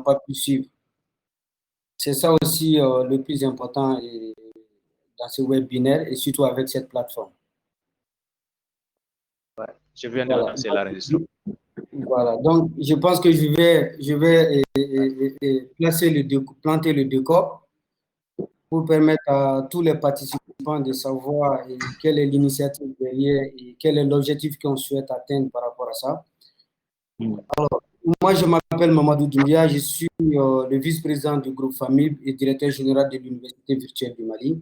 pas pu suivre. C'est ça aussi le plus important dans ce webinaire et surtout avec cette plateforme. Ouais, je viens de lancer l'enregistrement. Voilà, donc je pense que je vais planter le décor pour permettre à tous les participants de savoir quelle est l'initiative derrière et quel est l'objectif qu'on souhaite atteindre par rapport à ça. Alors, moi, je m'appelle Mamadou Doumbia, je suis le vice-président du groupe FAMIB et directeur général de l'Université virtuelle du Mali.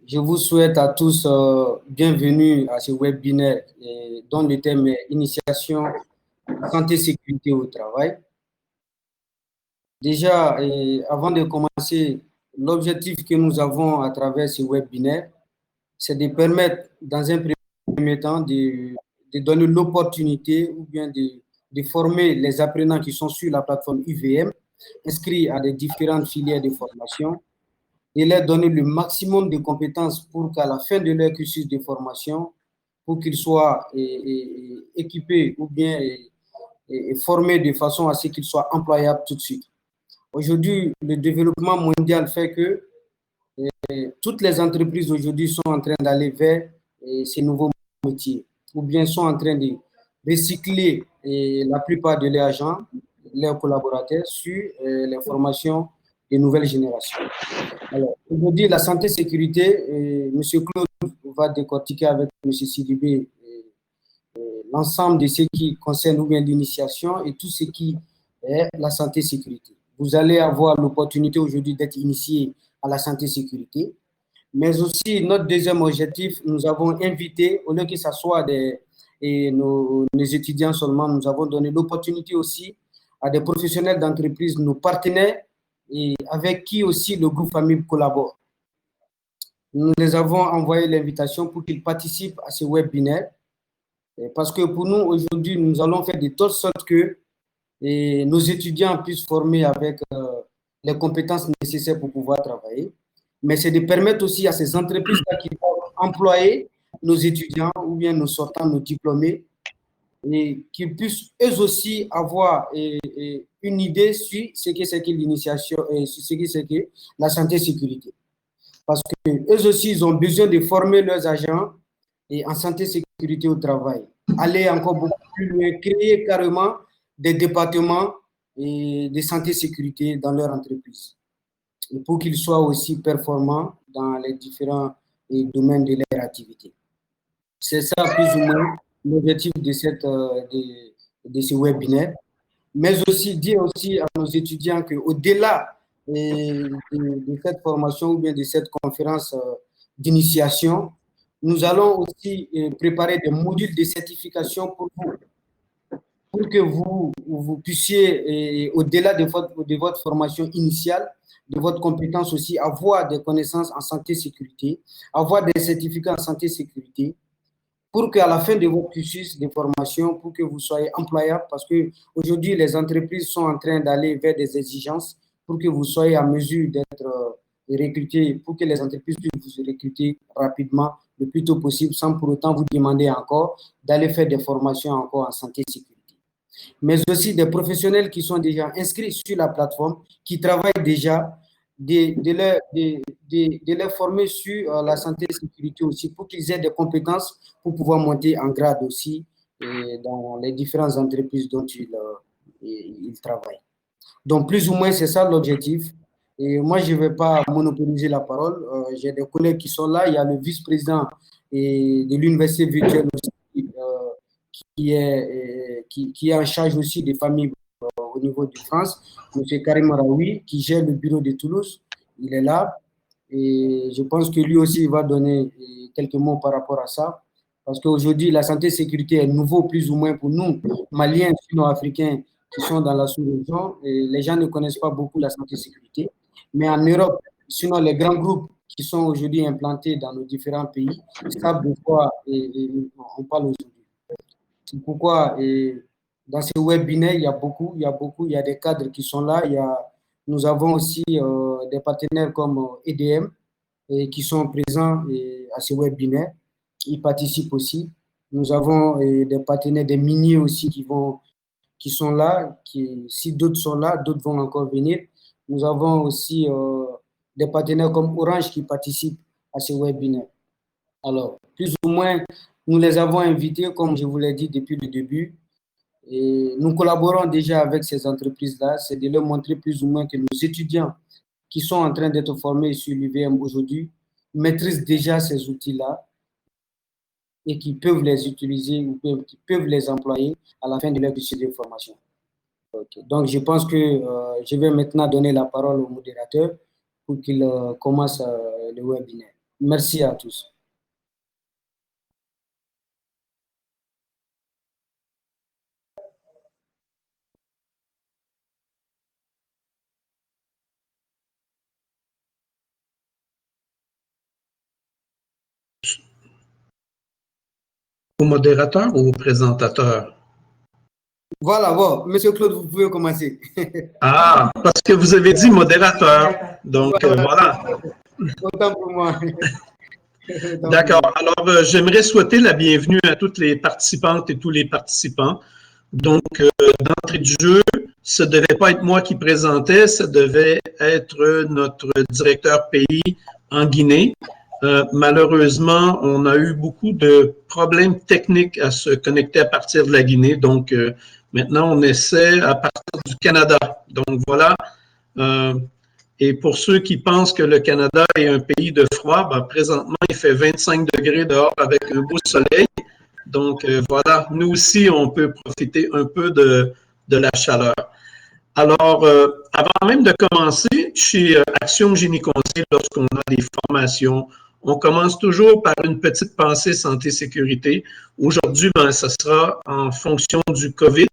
Je vous souhaite à tous bienvenue à ce webinaire dont le thème est Initiation, santé, sécurité au travail. Déjà, avant de commencer, l'objectif que nous avons à travers ce webinaire, c'est de permettre, dans un premier temps, de donner l'opportunité ou bien de former les apprenants qui sont sur la plateforme UVM, inscrits à des différentes filières de formation, et leur donner le maximum de compétences pour qu'à la fin de leur cursus de formation, pour qu'ils soient équipés ou bien formés de façon à ce qu'ils soient employables tout de suite. Aujourd'hui, le développement mondial fait que toutes les entreprises aujourd'hui sont en train d'aller vers ces nouveaux métiers ou bien sont en train de recycler la plupart de leurs agents, leurs collaborateurs sur les formations des nouvelles générations. Alors, aujourd'hui, la santé-sécurité, M. Claude va décortiquer avec M. Sidibé l'ensemble de ce qui concerne ou bien l'initiation et tout ce qui est la santé-sécurité. Vous allez avoir l'opportunité aujourd'hui d'être initié à la santé-sécurité, mais aussi notre deuxième objectif, nous avons invité, au lieu que ce soit nos étudiants seulement, nous avons donné l'opportunité aussi à des professionnels d'entreprise, nos partenaires, et avec qui aussi le groupe FAMIB collabore. Nous les avons envoyé l'invitation pour qu'ils participent à ce webinaire, parce que pour nous, aujourd'hui, nous allons faire de telle sorte que nos étudiants puissent former avec les compétences nécessaires pour pouvoir travailler. Mais c'est de permettre aussi à ces entreprises-là qui vont employer nos étudiants ou bien nos sortants, nos diplômés, et qu'ils puissent eux aussi avoir une idée sur ce que c'est que l'initiation et sur ce que c'est que la santé-sécurité. Parce qu'eux aussi, ils ont besoin de former leurs agents et en santé-sécurité au travail. Aller encore beaucoup plus loin, créer carrément des départements de santé-sécurité dans leur entreprise. Et pour qu'ils soient aussi performants dans les différents domaines de leur activité. C'est ça plus ou moins l'objectif de ce webinaire. Mais aussi dire aussi à nos étudiants qu'au-delà de cette formation ou bien de cette conférence d'initiation, nous allons aussi préparer des modules de certification pour vous, pour que vous puissiez, au-delà de votre formation initiale, de votre compétence aussi, avoir des connaissances en santé-sécurité, avoir des certificats en santé-sécurité, pour qu'à la fin de votre cursus de formation, pour que vous soyez employable, parce qu'aujourd'hui, les entreprises sont en train d'aller vers des exigences pour que vous soyez en mesure d'être recruté, pour que les entreprises puissent vous recruter rapidement, le plus tôt possible, sans pour autant vous demander encore d'aller faire des formations encore en santé-sécurité. Mais aussi des professionnels qui sont déjà inscrits sur la plateforme, qui travaillent déjà, de les former sur la santé et sécurité aussi, pour qu'ils aient des compétences pour pouvoir monter en grade aussi dans les différentes entreprises dont ils travaillent. Donc, plus ou moins, c'est ça l'objectif. Et moi, je ne vais pas monopoliser la parole. J'ai des collègues qui sont là. Il y a le vice-président de l'Université virtuelle aussi, qui est en charge aussi des familles au niveau de France, M. Karim Raoui, qui gère le bureau de Toulouse. Il est là. Et je pense que lui aussi, il va donner quelques mots par rapport à ça. Parce qu'aujourd'hui, la santé et sécurité est nouveau, plus ou moins, pour nous, Maliens, Sino-Africains, qui sont dans la sous-région. Les gens ne connaissent pas beaucoup la santé et sécurité. Mais en Europe, sinon les grands groupes qui sont aujourd'hui implantés dans nos différents pays savent de quoi on parle aujourd'hui. C'est pourquoi dans ce webinaire, il y a des cadres qui sont là. Nous avons aussi des partenaires comme EDM qui sont présents à ce webinaire. Ils participent aussi. Nous avons des partenaires, des miniers aussi qui sont là. Si d'autres sont là, d'autres vont encore venir. Nous avons aussi des partenaires comme Orange qui participent à ce webinaire. Alors, plus ou moins, nous les avons invités, comme je vous l'ai dit depuis le début. Et nous collaborons déjà avec ces entreprises-là. C'est de leur montrer plus ou moins que nos étudiants qui sont en train d'être formés sur l'UVM aujourd'hui maîtrisent déjà ces outils-là et qui peuvent les utiliser ou qui peuvent les employer à la fin de leur dossier de formation. Okay. Donc, je pense que je vais maintenant donner la parole au modérateur pour qu'il commence le webinaire. Merci à tous. Au modérateur ou au présentateur? Voilà, bon, Monsieur Claude, vous pouvez commencer. Ah, parce que vous avez dit modérateur. Donc, voilà. Autant pour moi. D'accord. Alors, j'aimerais souhaiter la bienvenue à toutes les participantes et tous les participants. Donc, d'entrée de jeu, ce ne devait pas être moi qui présentais, ça devait être notre directeur pays en Guinée. Malheureusement, on a eu beaucoup de problèmes techniques à se connecter à partir de la Guinée. Donc, maintenant, on essaie à partir du Canada. Donc, voilà. Et pour ceux qui pensent que le Canada est un pays de froid, ben, présentement, il fait 25 degrés dehors avec un beau soleil. Donc, voilà, nous aussi, on peut profiter un peu de la chaleur. Alors, avant même de commencer, chez Action Génie Conseil, lorsqu'on a des formations, on commence toujours par une petite pensée santé-sécurité. Aujourd'hui, ben, ça sera en fonction du COVID.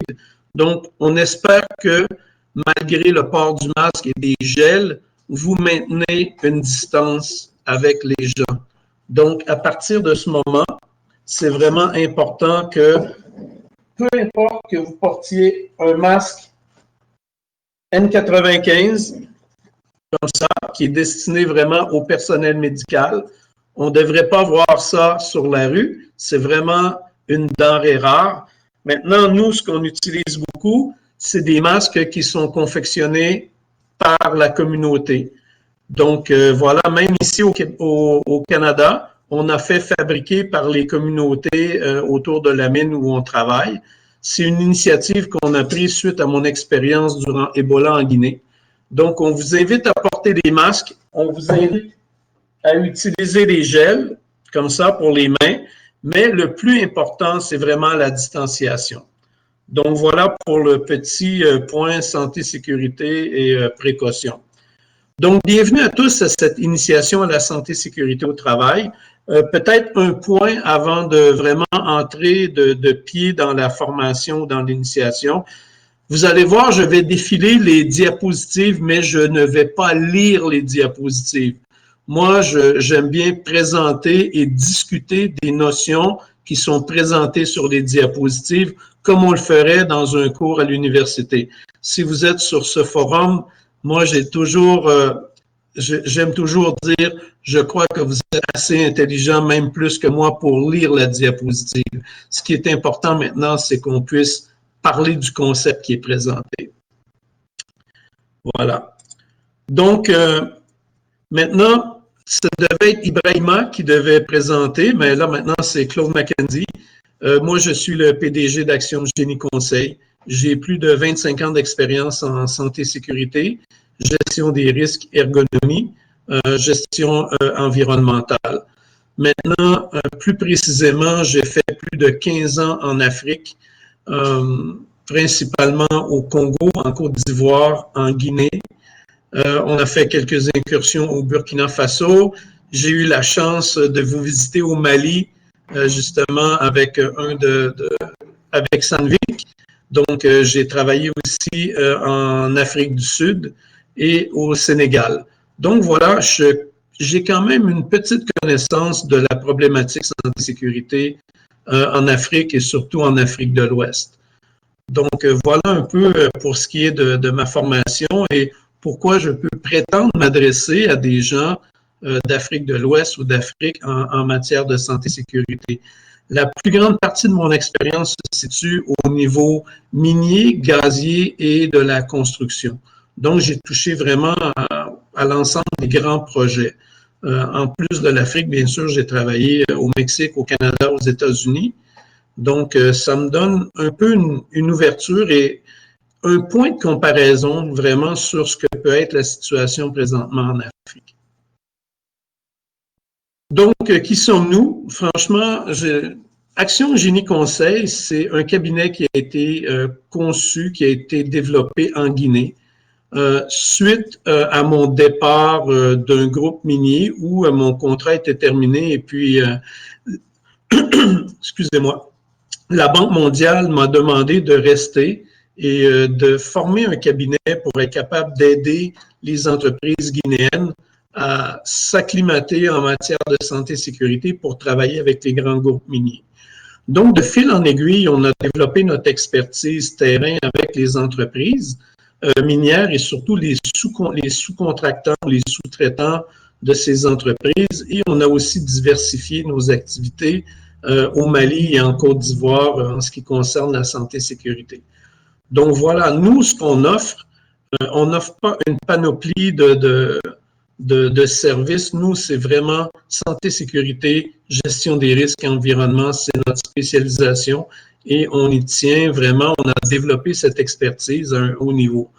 Donc, on espère que malgré le port du masque et des gels, vous maintenez une distance avec les gens. Donc, à partir de ce moment, c'est vraiment important que, peu importe que vous portiez un masque N95, comme ça, qui est destiné vraiment au personnel médical, on ne devrait pas voir ça sur la rue. C'est vraiment une denrée rare. Maintenant, nous, ce qu'on utilise beaucoup, c'est des masques qui sont confectionnés par la communauté. Donc, voilà, même ici au Canada, on a fait fabriquer par les communautés autour de la mine où on travaille. C'est une initiative qu'on a prise suite à mon expérience durant Ebola en Guinée. Donc, on vous invite à porter des masques, on vous invite à utiliser les gels, comme ça, pour les mains, mais le plus important, c'est vraiment la distanciation. Donc, voilà pour le petit point santé, sécurité et précaution. Donc, bienvenue à tous à cette initiation à la santé, sécurité au travail. Peut-être un point avant de vraiment entrer de pied dans la formation, dans l'initiation. Vous allez voir, je vais défiler les diapositives, mais je ne vais pas lire les diapositives. Moi, j'aime bien présenter et discuter des notions qui sont présentées sur les diapositives, comme on le ferait dans un cours à l'université. Si vous êtes sur ce forum, moi, j'aime toujours dire, je crois que vous êtes assez intelligent, même plus que moi, pour lire la diapositive. Ce qui est important maintenant, c'est qu'on puisse parler du concept qui est présenté. Voilà. Donc, maintenant, ça devait être Ibrahima qui devait présenter, mais là, maintenant, c'est Claude Mackenzie. Moi, je suis le PDG d'Action Génie Conseil. J'ai plus de 25 ans d'expérience en santé et sécurité, gestion des risques, ergonomie, gestion environnementale. Maintenant, plus précisément, j'ai fait plus de 15 ans en Afrique, principalement au Congo, en Côte d'Ivoire, en Guinée. On a fait quelques incursions au Burkina Faso. J'ai eu la chance de vous visiter au Mali, justement avec avec Sandvik. Donc, j'ai travaillé aussi en Afrique du Sud et au Sénégal. Donc, voilà, j'ai quand même une petite connaissance de la problématique santé-sécurité en Afrique et surtout en Afrique de l'Ouest. Donc, voilà un peu pour ce qui est de ma formation et pourquoi je peux prétendre m'adresser à des gens d'Afrique de l'Ouest ou d'Afrique en matière de santé-sécurité. La plus grande partie de mon expérience se situe au niveau minier, gazier et de la construction. Donc, j'ai touché vraiment à l'ensemble des grands projets. En plus de l'Afrique, bien sûr, j'ai travaillé au Mexique, au Canada, aux États-Unis. Donc, ça me donne un peu une ouverture et un point de comparaison vraiment sur ce que peut être la situation présentement en Afrique. Donc, qui sommes-nous? Franchement, Action Génie Conseil, c'est un cabinet qui a été conçu, qui a été développé en Guinée, suite à mon départ d'un groupe minier où mon contrat était terminé et puis, excusez-moi, la Banque mondiale m'a demandé de rester et de former un cabinet pour être capable d'aider les entreprises guinéennes à s'acclimater en matière de santé et sécurité pour travailler avec les grands groupes miniers. Donc, de fil en aiguille, on a développé notre expertise terrain avec les entreprises minières et surtout les sous-contractants, les sous-traitants de ces entreprises. Et on a aussi diversifié nos activités au Mali et en Côte d'Ivoire en ce qui concerne la santé et sécurité. Donc voilà, nous, ce qu'on offre, on n'offre pas une panoplie de services. Nous, c'est vraiment santé, sécurité, gestion des risques et environnement, c'est notre spécialisation et on y tient vraiment, on a développé cette expertise à un haut niveau.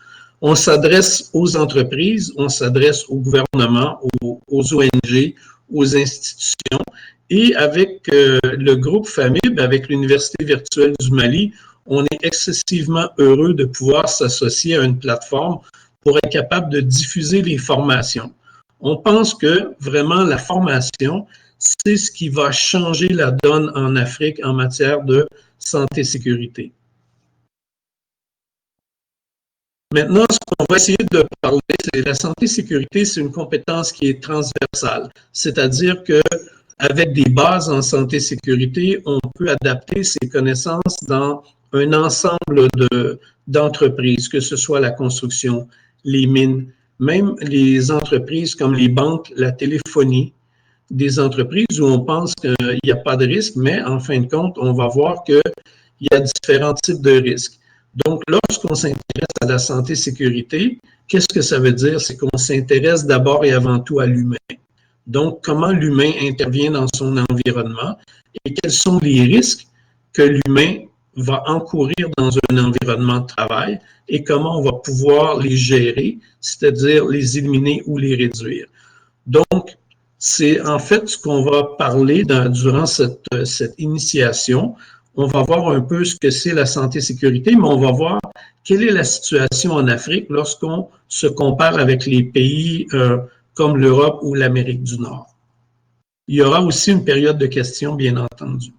On s'adresse aux entreprises, on s'adresse au gouvernement, aux ONG, aux institutions et avec le groupe FAMIB, avec l'Université virtuelle du Mali, on est excessivement heureux de pouvoir s'associer à une plateforme pour être capable de diffuser les formations. On pense que vraiment la formation, c'est ce qui va changer la donne en Afrique en matière de santé et sécurité. Maintenant, ce qu'on va essayer de parler, c'est la santé et sécurité, c'est une compétence qui est transversale, c'est-à-dire que avec des bases en santé et sécurité, on peut adapter ses connaissances dans un ensemble d'entreprises, que ce soit la construction, les mines, même les entreprises comme les banques, la téléphonie, des entreprises où on pense qu'il n'y a pas de risque, mais en fin de compte, on va voir qu'il y a différents types de risques. Donc, lorsqu'on s'intéresse à la santé et sécurité, qu'est-ce que ça veut dire? C'est qu'on s'intéresse d'abord et avant tout à l'humain. Donc, comment l'humain intervient dans son environnement et quels sont les risques que l'humain va encourir dans un environnement de travail et comment on va pouvoir les gérer, c'est-à-dire les éliminer ou les réduire. Donc, c'est en fait ce qu'on va parler durant cette initiation. On va voir un peu ce que c'est la santé-sécurité, mais on va voir quelle est la situation en Afrique lorsqu'on se compare avec les pays comme l'Europe ou l'Amérique du Nord. Il y aura aussi une période de questions, bien entendu.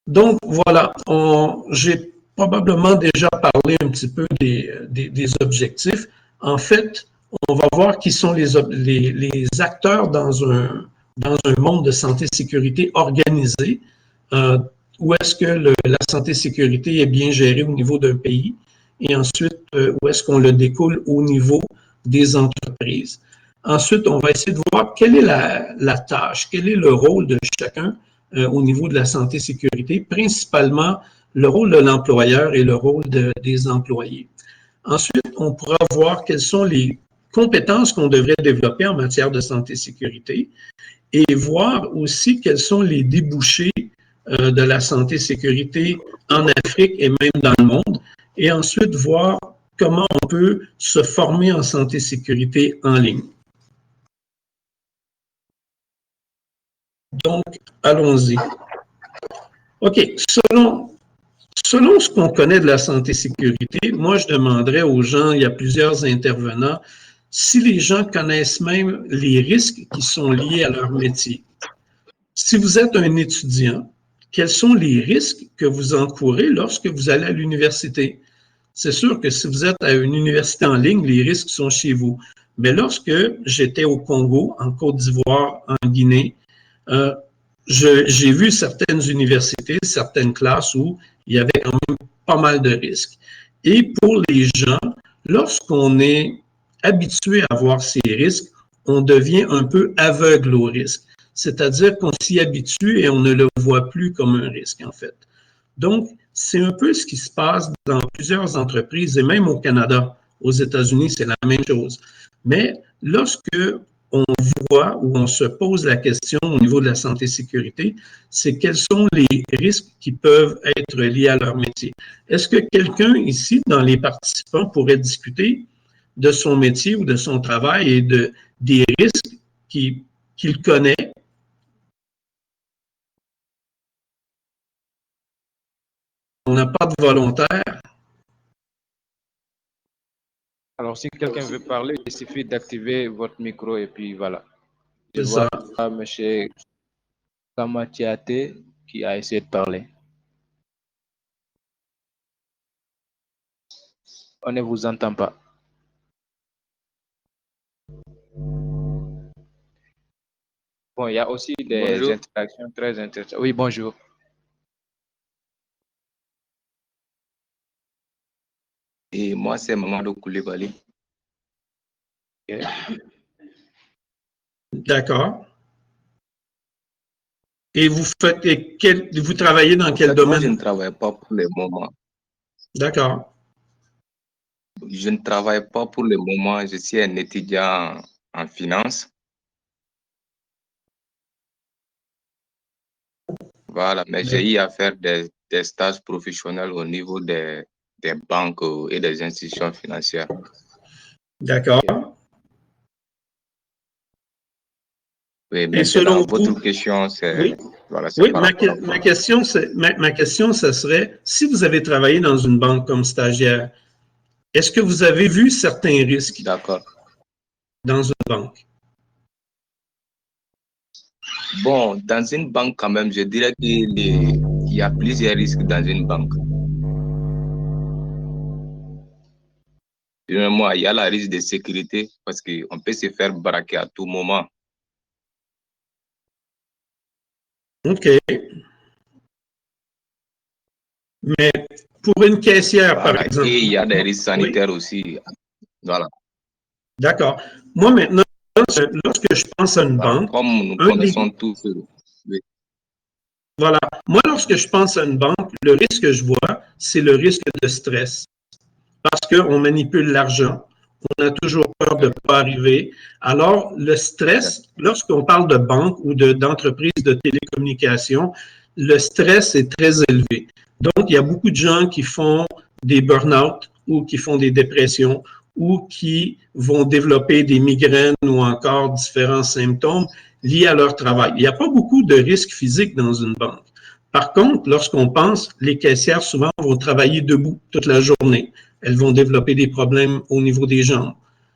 Donc, voilà, j'ai probablement déjà parlé un petit peu des objectifs. En fait, on va voir qui sont les acteurs dans un monde de santé-sécurité organisé, où est-ce que la santé-sécurité est bien gérée au niveau d'un pays, et ensuite, où est-ce qu'on le découle au niveau des entreprises. Ensuite, on va essayer de voir quelle est la tâche, quel est le rôle de chacun au niveau de la santé-sécurité, principalement le rôle de l'employeur et le rôle des employés. Ensuite, on pourra voir quelles sont les compétences qu'on devrait développer en matière de santé-sécurité et voir aussi quels sont les débouchés de la santé-sécurité en Afrique et même dans le monde. Et ensuite, voir comment on peut se former en santé-sécurité en ligne. Donc, allons-y. OK, selon ce qu'on connaît de la santé-sécurité, moi, je demanderais aux gens, il y a plusieurs intervenants, si les gens connaissent même les risques qui sont liés à leur métier. Si vous êtes un étudiant, quels sont les risques que vous encourez lorsque vous allez à l'université? C'est sûr que si vous êtes à une université en ligne, les risques sont chez vous. Mais lorsque j'étais au Congo, en Côte d'Ivoire, en Guinée, j'ai vu certaines universités, certaines classes où il y avait quand même pas mal de risques. Et pour les gens, lorsqu'on est habitué à voir ces risques, on devient un peu aveugle aux risques. c'est-à-dire qu'on s'y habitue et on ne le voit plus comme un risque, en fait. Donc, c'est un peu ce qui se passe dans plusieurs entreprises et même au Canada. Aux États-Unis, c'est la même chose. Mais lorsque on voit ou on se pose la question au niveau de la santé-sécurité, c'est quels sont les risques qui peuvent être liés à leur métier. Est-ce que quelqu'un ici, dans les participants, pourrait discuter de son métier ou de son travail et des risques qu'il connaît? On n'a pas de volontaire. Alors, si quelqu'un veut parler, il suffit d'activer votre micro et puis voilà. Je C'est vois ça. M. Kamatiate qui a essayé de parler. On ne vous entend pas. Bon, il y a aussi des interactions très intéressantes. Oui, bonjour. Et moi, c'est Mamadou Koulibaly. Okay. D'accord. Et vous travaillez dans quel domaine? Moi, je ne travaille pas pour le moment. D'accord. Je ne travaille pas pour le moment. Je suis un étudiant en finance. Voilà, mais j'ai eu à faire des stages professionnels au niveau des banques et des institutions financières. D'accord. Oui, Et selon votre vous, question, c'est... oui, Voilà, oui, ma question, ce serait, si vous avez travaillé dans une banque comme stagiaire, est-ce que vous avez vu certains risques dans une banque? Bon, dans une banque, quand même, je dirais qu'il y a plusieurs risques dans une banque. Moi, il y a la risque de sécurité parce qu'on peut se faire braquer à tout moment. OK. Mais pour une caissière, Voilà. par exemple. Et il y a des risques sanitaires aussi. Voilà. D'accord. Moi, maintenant, lorsque je pense à une banque, comme nous connaissons tous. Oui. Voilà. Moi, lorsque je pense à une banque, le risque que je vois, c'est le risque de stress. Parce qu'on manipule l'argent. On a toujours peur de ne pas arriver. Alors, le stress, lorsqu'on parle de banque ou d'entreprise de télécommunications, le stress est très élevé. Donc, il y a beaucoup de gens qui font des burn-out ou qui font des dépressions ou qui vont développer des migraines ou encore différents symptômes liés à leur travail. Il n'y a pas beaucoup de risques physiques dans une banque. Par contre, lorsqu'on pense, les caissières souvent vont travailler debout toute la journée. Elles vont développer des problèmes au niveau des jambes.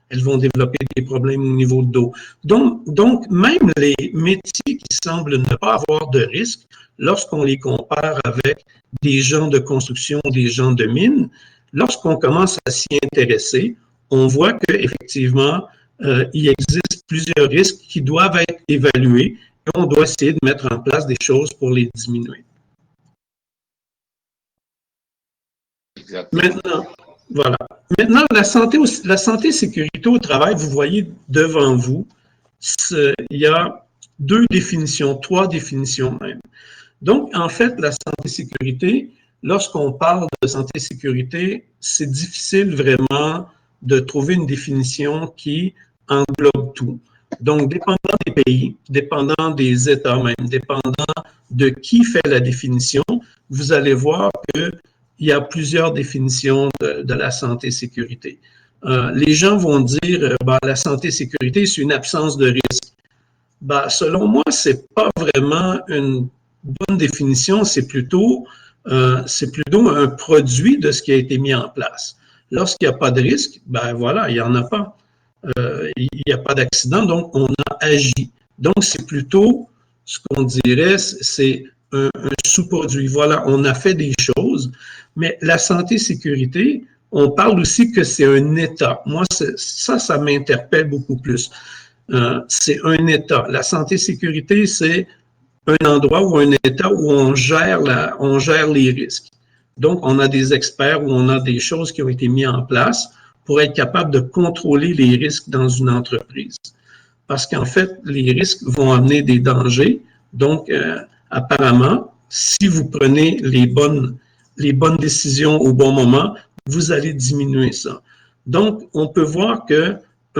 Elles vont développer des problèmes au niveau de dos. Donc, même les métiers qui semblent ne pas avoir de risque, lorsqu'on les compare avec des gens de construction, des gens de mine, lorsqu'on commence à s'y intéresser, on voit qu'effectivement, il existe plusieurs risques qui doivent être évalués et on doit essayer de mettre en place des choses pour les diminuer. Exactement. Maintenant, voilà. Maintenant, la santé sécurité au travail, vous voyez devant vous, il y a trois définitions même. Donc, en fait, la santé sécurité, lorsqu'on parle de santé sécurité, c'est difficile vraiment de trouver une définition qui englobe tout. Donc, dépendant des pays, dépendant des États même, dépendant de qui fait la définition, vous allez voir qu'il y a plusieurs définitions de la santé-sécurité. Les gens vont dire la santé-sécurité, c'est une absence de risque. Selon moi, ce n'est pas vraiment une bonne définition, c'est plutôt un produit de ce qui a été mis en place. Lorsqu'il n'y a pas de risque, voilà, il n'y en a pas. Il n'y a pas d'accident, donc on a agi. Donc, c'est plutôt ce qu'on dirait, c'est un sous-produit. Voilà, on a fait des choses, mais la santé-sécurité, on parle aussi que c'est un état. Moi, ça m'interpelle beaucoup plus. C'est un état. La santé-sécurité, c'est un endroit ou un état où on gère les risques. Donc, on a des experts où on a des choses qui ont été mises en place pour être capable de contrôler les risques dans une entreprise. parce qu'en fait, les risques vont amener des dangers. Donc, apparemment, si vous prenez les bonnes décisions au bon moment, vous allez diminuer ça. Donc, on peut voir que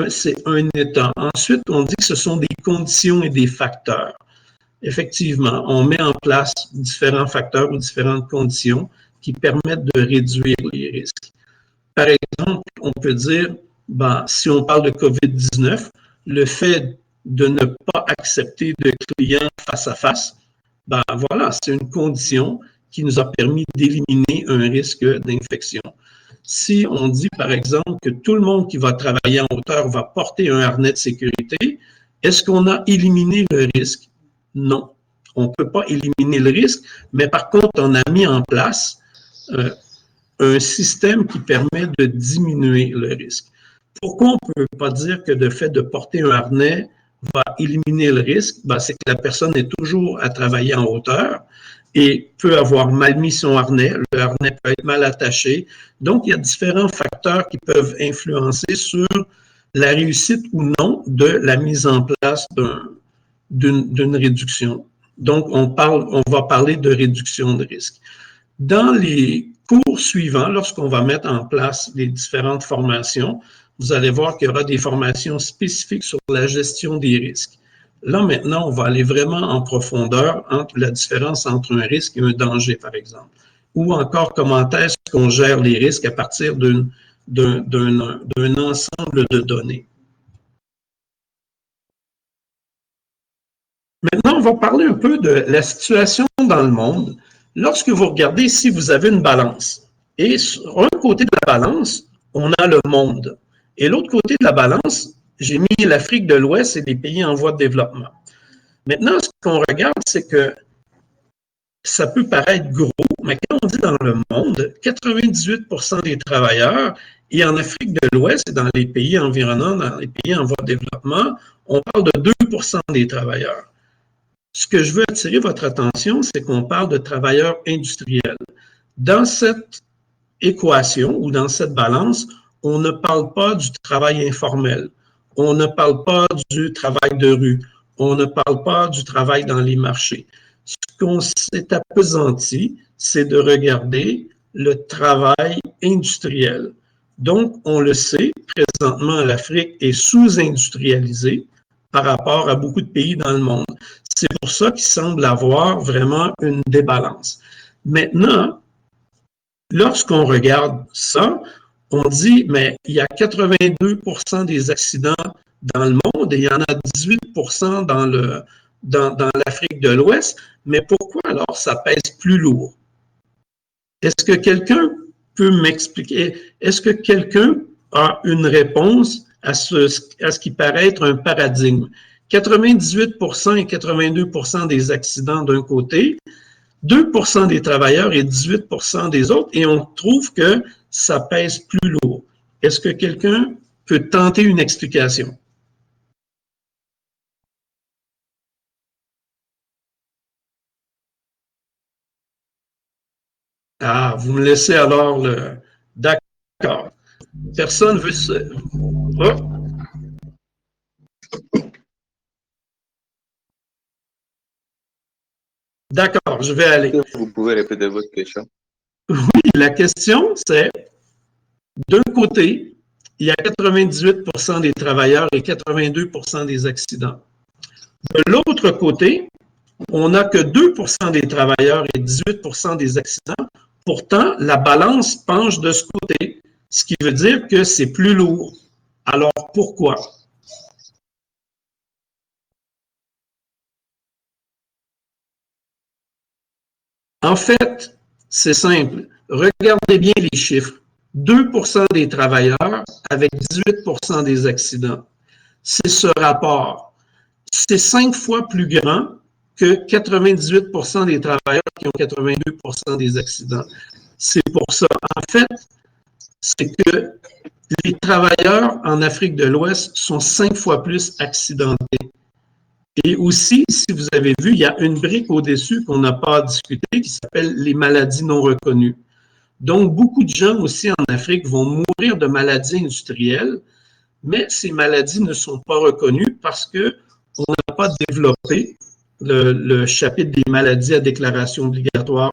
c'est un état. Ensuite, on dit que ce sont des conditions et des facteurs. Effectivement, on met en place différents facteurs ou différentes conditions qui permettent de réduire les risques. Par exemple, on peut dire, si on parle de COVID-19, le fait de ne pas accepter de clients face à face, voilà, c'est une condition qui nous a permis d'éliminer un risque d'infection. Si on dit, par exemple, que tout le monde qui va travailler en hauteur va porter un harnais de sécurité, est-ce qu'on a éliminé le risque? Non. On ne peut pas éliminer le risque, mais par contre, on a mis en place un système qui permet de diminuer le risque. Pourquoi on ne peut pas dire que le fait de porter un harnais va éliminer le risque? C'est que la personne est toujours à travailler en hauteur et peut avoir mal mis son harnais, le harnais peut être mal attaché. Donc, il y a différents facteurs qui peuvent influencer sur la réussite ou non de la mise en place d'une réduction. Donc, on va parler de réduction de risque. Dans les cours suivants, lorsqu'on va mettre en place les différentes formations, vous allez voir qu'il y aura des formations spécifiques sur la gestion des risques. Là, maintenant, on va aller vraiment en profondeur entre la différence entre un risque et un danger, par exemple. Ou encore, comment est-ce qu'on gère les risques à partir d'un ensemble de données. Maintenant, on va parler un peu de la situation dans le monde. Lorsque vous regardez ici, vous avez une balance. Et sur un côté de la balance, on a le monde. Et l'autre côté de la balance, j'ai mis l'Afrique de l'Ouest et les pays en voie de développement. Maintenant, ce qu'on regarde, c'est que ça peut paraître gros, mais quand on dit dans le monde, 98% des travailleurs, et en Afrique de l'Ouest et dans les pays environnants, dans les pays en voie de développement, on parle de 2% des travailleurs. Ce que je veux attirer votre attention, c'est qu'on parle de travailleurs industriels. Dans cette équation ou dans cette balance, on ne parle pas du travail informel, on ne parle pas du travail de rue, on ne parle pas du travail dans les marchés. Ce qu'on s'est appesanti, c'est de regarder le travail industriel. Donc, on le sait, présentement, l'Afrique est sous-industrialisée par rapport à beaucoup de pays dans le monde. C'est pour ça qu'il semble avoir vraiment une débalance. Maintenant, lorsqu'on regarde ça, on dit, mais il y a 82% des accidents dans le monde et il y en a 18% dans l'Afrique de l'Ouest, mais pourquoi alors ça pèse plus lourd? Est-ce que quelqu'un peut m'expliquer? Est-ce que quelqu'un a une réponse à ce qui paraît être un paradigme? 98% et 82% des accidents d'un côté, 2% des travailleurs et 18% des autres, et on trouve que ça pèse plus lourd. Est-ce que quelqu'un peut tenter une explication? Ah, vous me laissez alors le... D'accord. Personne veut se... Oh. D'accord, je vais aller. Vous pouvez répéter votre question? Oui, la question, c'est, d'un côté, il y a 98% des travailleurs et 82% des accidents. De l'autre côté, on n'a que 2% des travailleurs et 18% des accidents. Pourtant, la balance penche de ce côté, ce qui veut dire que c'est plus lourd. Alors, pourquoi? En fait, c'est simple. Regardez bien les chiffres. 2% des travailleurs avec 18% des accidents. C'est ce rapport. C'est 5 fois plus grand que 98% des travailleurs qui ont 82% des accidents. C'est pour ça. En fait, c'est que les travailleurs en Afrique de l'Ouest sont 5 fois plus accidentés. Et aussi, si vous avez vu, il y a une brique au-dessus qu'on n'a pas discuté qui s'appelle les maladies non reconnues. Donc, beaucoup de gens aussi en Afrique vont mourir de maladies industrielles, mais ces maladies ne sont pas reconnues parce qu'on n'a pas développé le chapitre des maladies à déclaration obligatoire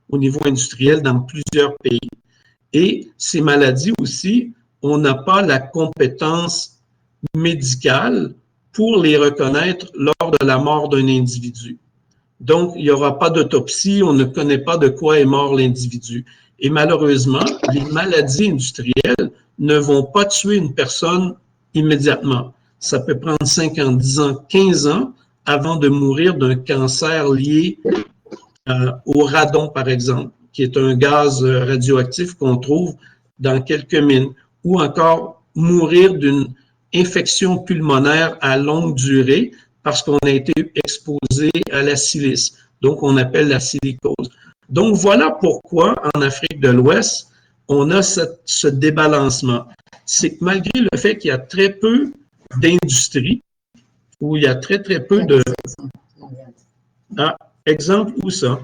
au niveau industriel dans plusieurs pays. Et ces maladies aussi, on n'a pas la compétence médicale pour les reconnaître lors de la mort d'un individu. Donc, il n'y aura pas d'autopsie, on ne connaît pas de quoi est mort l'individu. Et malheureusement, les maladies industrielles ne vont pas tuer une personne immédiatement. Ça peut prendre 5 ans, 10 ans, 15 ans avant de mourir d'un cancer lié au radon, par exemple, qui est un gaz radioactif qu'on trouve dans quelques mines, ou encore mourir d'une infection pulmonaire à longue durée parce qu'on a été exposé à la silice, donc on appelle la silicose. Donc voilà pourquoi en Afrique de l'Ouest, on a ce débalancement. C'est que malgré le fait qu'il y a très peu d'industrie, où il y a très peu de... Ah, exemple où ça?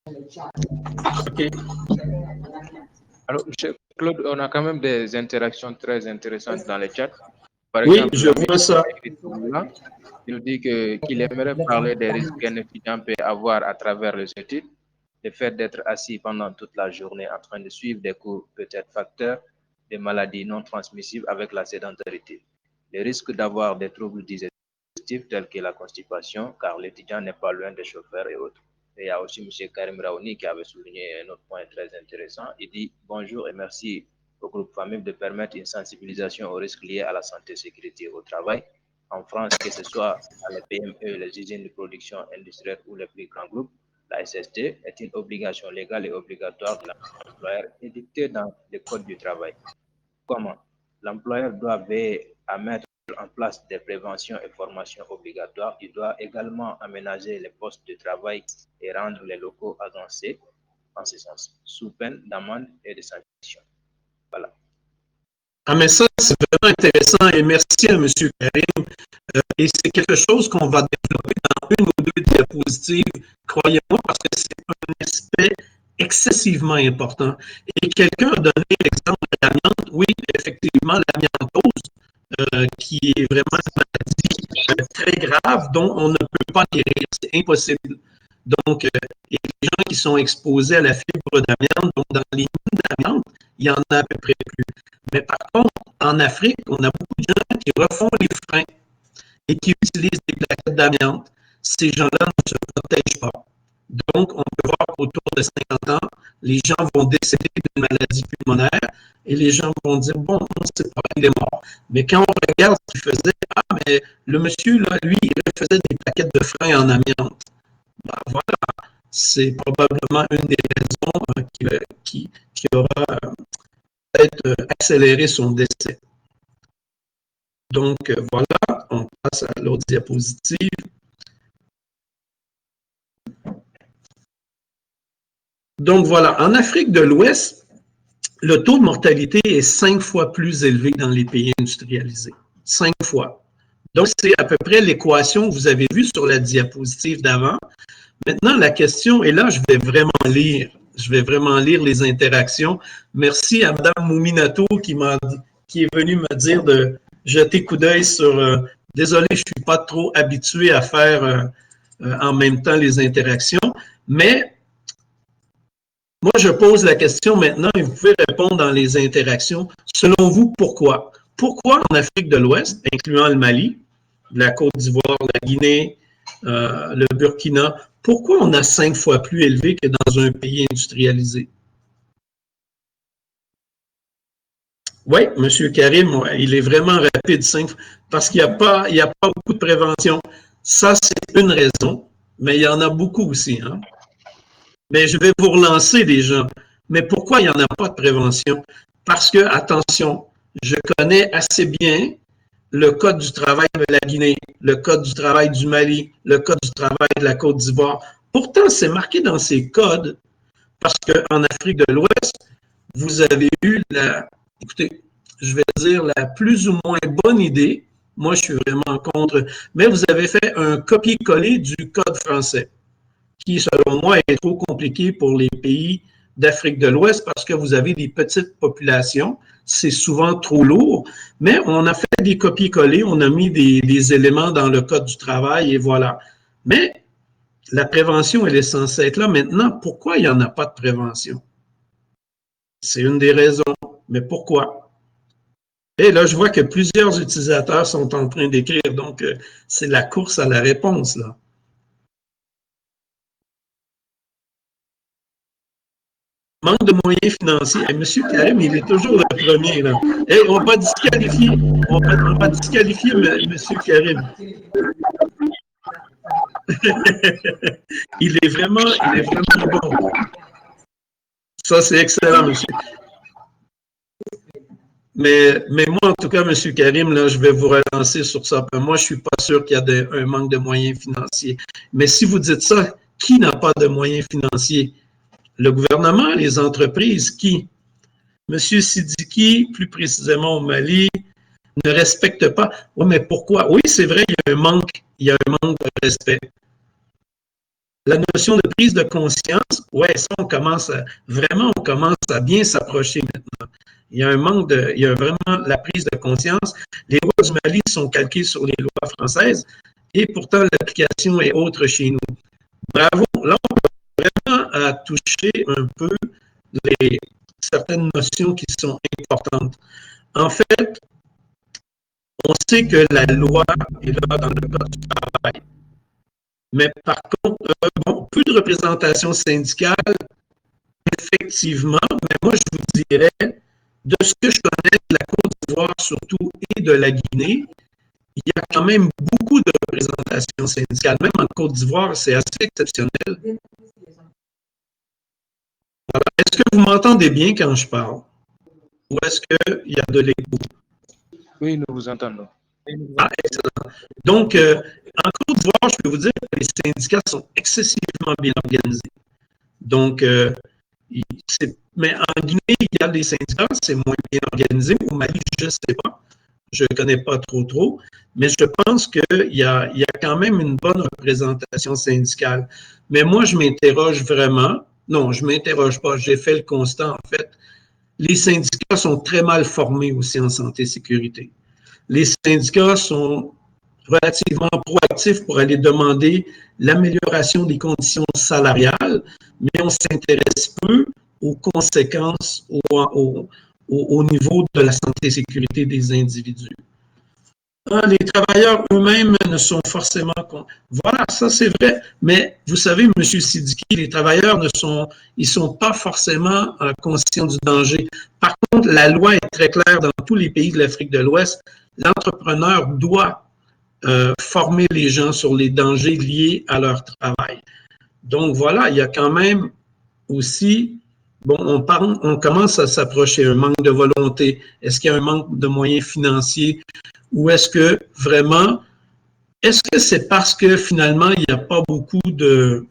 OK. Alors, Claude, on a quand même des interactions très intéressantes dans le chat. Par Oui, exemple, je vois ça. Il dit qu'il aimerait parler des risques qu'un étudiant peut avoir à travers les études. Le fait d'être assis pendant toute la journée en train de suivre des cours peut être facteur de maladies non transmissibles avec la sédentarité. Le risque d'avoir des troubles digestifs tels que la constipation, car l'étudiant n'est pas loin des chauffeurs et autres. Et il y a aussi M. Karim Raouni qui avait souligné un autre point très intéressant. Il dit bonjour et merci au groupe FAMIF de permettre une sensibilisation aux risques liés à la santé et sécurité au travail. En France, que ce soit dans les PME, les usines de production industrielle ou les plus grands groupes, la SST est une obligation légale et obligatoire de l'employeur édictée dans le Code du travail. Comment? L'employeur doit veiller à mettre en place des préventions et formations obligatoires. Il doit également aménager les postes de travail et rendre les locaux avancés en ce sens, sous peine d'amende et de sanctions. Voilà. Ah, mais ça, c'est vraiment intéressant et merci à M. Karim. Et c'est quelque chose qu'on va développer dans une ou deux diapositives, croyez-moi, parce que c'est un aspect excessivement important. Et quelqu'un a donné l'exemple de l'amiante. Oui, effectivement, l'amiantose, qui est vraiment une maladie très grave dont on ne peut pas guérir, c'est impossible. Donc, et les gens qui sont exposés à la fibre d'amiante, donc dans les mines d'amiante, il y en a à peu près plus. Mais par contre, en Afrique, on a beaucoup de gens qui refont les freins et qui utilisent des plaquettes d'amiante. Ces gens-là ne se protègent pas. Donc, on peut voir qu'autour de 50 ans, les gens vont décéder d'une maladie pulmonaire et les gens vont dire, bon, on ne sait pas, il est mort. Mais quand on regarde ce qu'il faisait, ah, mais le monsieur, là, lui, il faisait des plaquettes de frein en amiante. Ben, voilà, c'est probablement une des raisons qui aura peut-être accéléré son décès. Donc, voilà, on passe à l'autre diapositive. Donc, voilà, en Afrique de l'Ouest, le taux de mortalité est 5 fois plus élevé que dans les pays industrialisés. 5 fois. Donc, c'est à peu près l'équation que vous avez vue sur la diapositive d'avant. Maintenant, la question, et là, je vais vraiment lire les interactions. Merci à Mme Mouminato qui est venue me dire de jeter coup d'œil sur... désolé, je ne suis pas trop habitué à faire en même temps les interactions, mais moi, je pose la question maintenant et vous pouvez répondre dans les interactions. Selon vous, pourquoi? Pourquoi en Afrique de l'Ouest, incluant le Mali, la Côte d'Ivoire, la Guinée, le Burkina, pourquoi on a 5 fois plus élevé que dans un pays industrialisé? Oui, M. Karim, il est vraiment rapide, parce qu'il n'y a pas beaucoup de prévention. Ça, c'est une raison, mais il y en a beaucoup aussi. Hein? Mais je vais vous relancer les gens. Mais pourquoi il n'y en a pas de prévention? Parce que, attention, je connais assez bien le Code du travail de la Guinée, le Code du travail du Mali, le Code du travail de la Côte d'Ivoire. Pourtant, c'est marqué dans ces codes parce qu'en Afrique de l'Ouest, vous avez eu écoutez, je vais dire la plus ou moins bonne idée, moi je suis vraiment contre, mais vous avez fait un copier-coller du Code français, qui selon moi est trop compliqué pour les pays d'Afrique de l'Ouest parce que vous avez des petites populations. C'est souvent trop lourd, mais on a fait des copier-coller, on a mis des éléments dans le code du travail et voilà. Mais la prévention, elle est censée être là. Maintenant, pourquoi il n'y en a pas de prévention? C'est une des raisons. Mais pourquoi? Et là, je vois que plusieurs utilisateurs sont en train d'écrire, donc c'est la course à la réponse, là. Manque de moyens financiers. Et M. Karim, il est toujours le premier, là. Et on va disqualifier, on va disqualifier M. Karim. il est vraiment bon. Ça, c'est excellent, monsieur. Mais moi, en tout cas, M. Karim, là, je vais vous relancer sur ça. Moi, je ne suis pas sûr qu'il y a un manque de moyens financiers. Mais si vous dites ça, qui n'a pas de moyens financiers? Le gouvernement, les entreprises, qui? M. Sidiki, plus précisément au Mali, ne respecte pas. Oui, mais pourquoi? Oui, c'est vrai, il y a un manque de respect. La notion de prise de conscience, ouais, ça, on commence à bien s'approcher maintenant. Il y a vraiment la prise de conscience. Les lois du Mali sont calquées sur les lois françaises et pourtant l'application est autre chez nous. Bravo. Là, on peut vraiment toucher un peu certaines notions qui sont importantes. En fait, on sait que la loi est là dans le code du travail. Mais par contre, peu de représentation syndicale, effectivement, mais moi, je vous dirais, de ce que je connais de la Côte d'Ivoire surtout et de la Guinée, il y a quand même beaucoup de représentation syndicale. Même en Côte d'Ivoire, c'est assez exceptionnel. Voilà. Est-ce que vous m'entendez bien quand je parle? Ou est-ce qu'il y a de l'écho? Oui, nous vous entendons. Ah, excellent. Donc, en Côte d'Ivoire, je peux vous dire que les syndicats sont excessivement bien organisés. Donc, mais en Guinée, il y a des syndicats, c'est moins bien organisé. Au Mali, je ne sais pas. Je ne connais pas trop. Mais je pense qu'il y a quand même une bonne représentation syndicale. Mais moi, je m'interroge vraiment. Non, je ne m'interroge pas. J'ai fait le constat, en fait. Les syndicats sont très mal formés aussi en santé et sécurité. Les syndicats sont relativement proactifs pour aller demander l'amélioration des conditions salariales, mais on s'intéresse peu aux conséquences au niveau de la santé et sécurité des individus. Les travailleurs eux-mêmes ne sont forcément... Voilà, ça c'est vrai, mais vous savez, M. Sidiki, les travailleurs ils sont pas forcément conscients du danger. Par contre, la loi est très claire dans tous les pays de l'Afrique de l'Ouest. L'entrepreneur doit former les gens sur les dangers liés à leur travail. Donc voilà, il y a quand même aussi, bon, on commence à s'approcher, un manque de volonté. Est-ce qu'il y a un manque de moyens financiers ou est-ce que vraiment, est-ce que c'est parce que finalement, il n'y a pas beaucoup de,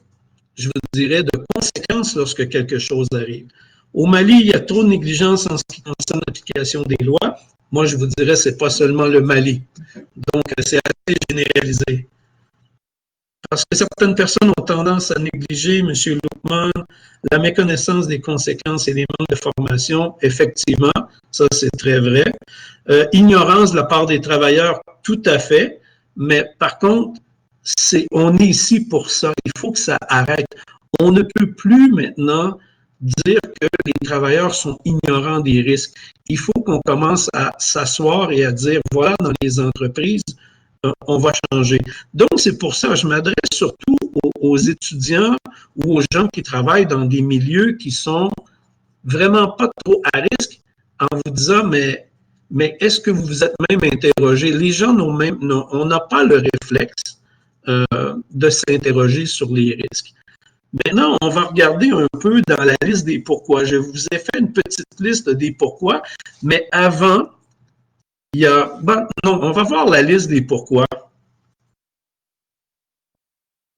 je vous dirais, de conséquences lorsque quelque chose arrive? Au Mali, il y a trop de négligence en ce qui concerne l'application des lois. Moi, je vous dirais, ce n'est pas seulement le Mali. Donc, c'est assez généralisé. Parce que certaines personnes ont tendance à négliger, M. Loukman, la méconnaissance des conséquences et des manques de formation. Effectivement, ça, c'est très vrai. Ignorance de la part des travailleurs, tout à fait. Mais par contre, on est ici pour ça. Il faut que ça arrête. On ne peut plus maintenant dire que les travailleurs sont ignorants des risques. Il faut qu'on commence à s'asseoir et à dire, voilà, dans les entreprises, on va changer. Donc, c'est pour ça que je m'adresse surtout aux étudiants ou aux gens qui travaillent dans des milieux qui sont vraiment pas trop à risque en vous disant, mais est-ce que vous vous êtes même interrogé? Les gens on n'a pas le réflexe de s'interroger sur les risques. Maintenant, on va regarder un peu dans la liste des pourquoi. Je vous ai fait une petite liste des pourquoi, mais avant, il y a... non, on va voir la liste des pourquoi.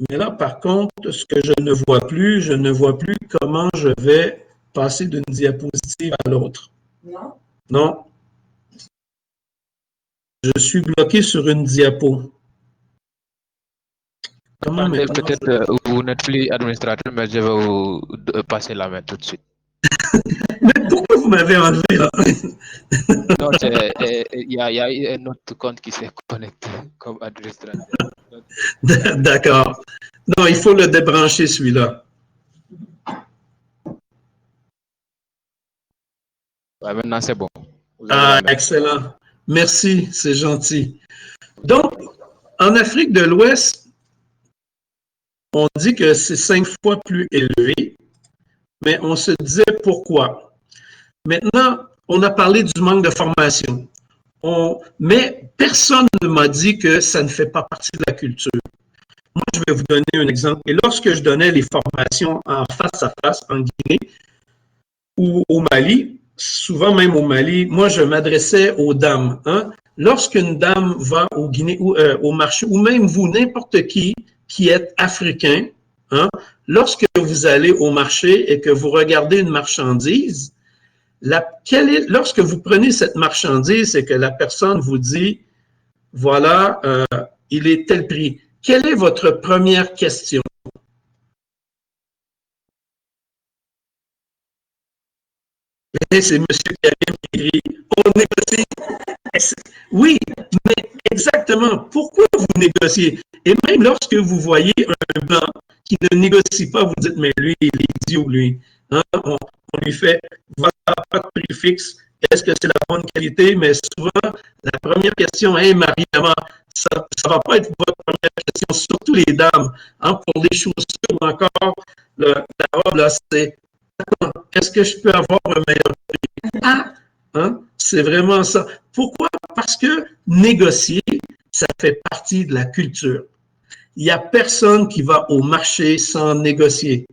Mais là, par contre, ce que je ne vois plus comment je vais passer d'une diapositive à l'autre. Non. Non. Je suis bloqué sur une diapo. Peut-être vous n'êtes plus administrateur, mais je vais vous passer la main tout de suite. Mais pourquoi vous m'avez enlevé là? Non, il y a un autre compte qui s'est connecté comme administrateur. D'accord. Non, il faut le débrancher, celui-là. Ouais, maintenant, c'est bon. Ah, excellent. Merci, c'est gentil. Donc, en Afrique de l'Ouest, on dit que c'est 5 fois plus élevé, mais on se disait pourquoi. Maintenant, on a parlé du manque de formation. Mais personne ne m'a dit que ça ne fait pas partie de la culture. Moi, je vais vous donner un exemple. Et lorsque je donnais les formations en face à face en Guinée ou au Mali, souvent même au Mali, moi, je m'adressais aux dames. Hein? Lorsqu'une dame va au Guinée ou au marché, ou même vous, n'importe qui est africain, hein, lorsque vous allez au marché et que vous regardez une marchandise, lorsque vous prenez cette marchandise et que la personne vous dit, voilà, il est tel prix, quelle est votre première question? Et c'est M. Karim qui dit, on négocie. Oui, mais exactement, pourquoi vous négociez? Et même lorsque vous voyez un blanc qui ne négocie pas, vous dites, mais lui, il est idiot, lui. Hein? On lui fait, voilà, pas de prix fixe. Est-ce que c'est la bonne qualité? Mais souvent, la première question est, Marie-Amand, ça ne va pas être votre première question, surtout les dames. Hein, pour les chaussures ou encore la robe, là, c'est, est-ce que je peux avoir un meilleur prix? Ah! Hein? C'est vraiment ça. Pourquoi? Parce que négocier, ça fait partie de la culture. Il n'y a personne qui va au marché sans négocier.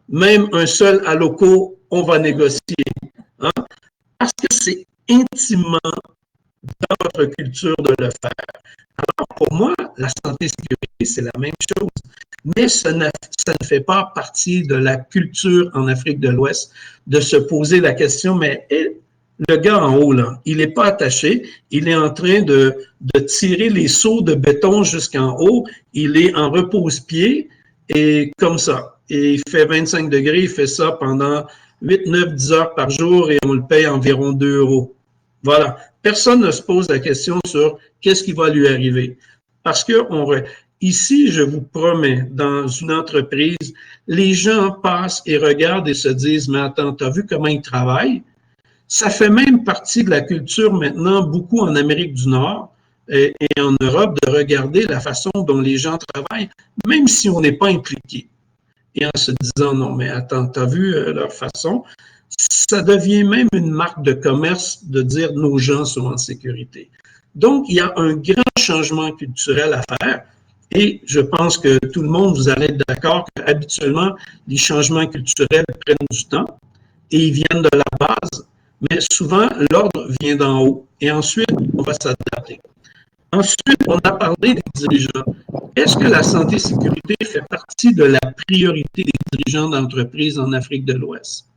Même un seul alloco, on va négocier. Hein? Parce que c'est intimement dans notre culture de le faire. Alors, pour moi, la santé et sécurité, c'est la même chose. Mais ça ne fait pas partie de la culture en Afrique de l'Ouest de se poser la question, mais le gars en haut, là, il n'est pas attaché, il est en train de tirer les seaux de béton jusqu'en haut, il est en repose-pied et comme ça. Et il fait 25 degrés, il fait ça pendant 8, 9, 10 heures par jour et on le paye environ 2 €. Voilà. Personne ne se pose la question sur qu'est-ce qui va lui arriver. Parce que ici, je vous promets, dans une entreprise, les gens passent et regardent et se disent, mais attends, tu as vu comment ils travaillent? Ça fait même partie de la culture maintenant, beaucoup en Amérique du Nord et en Europe, de regarder la façon dont les gens travaillent, même si on n'est pas impliqué. Et en se disant, non, mais attends, tu as vu leur façon? Ça devient même une marque de commerce de dire nos gens sont en sécurité. Donc, il y a un grand changement culturel à faire. Et je pense que tout le monde, vous allez être d'accord qu'habituellement, les changements culturels prennent du temps et ils viennent de la base. Mais souvent, l'ordre vient d'en haut. Et ensuite, on va s'adapter. Ensuite, on a parlé des dirigeants. Est-ce que la santé et sécurité fait partie de la priorité des dirigeants d'entreprise en Afrique de l'Ouest?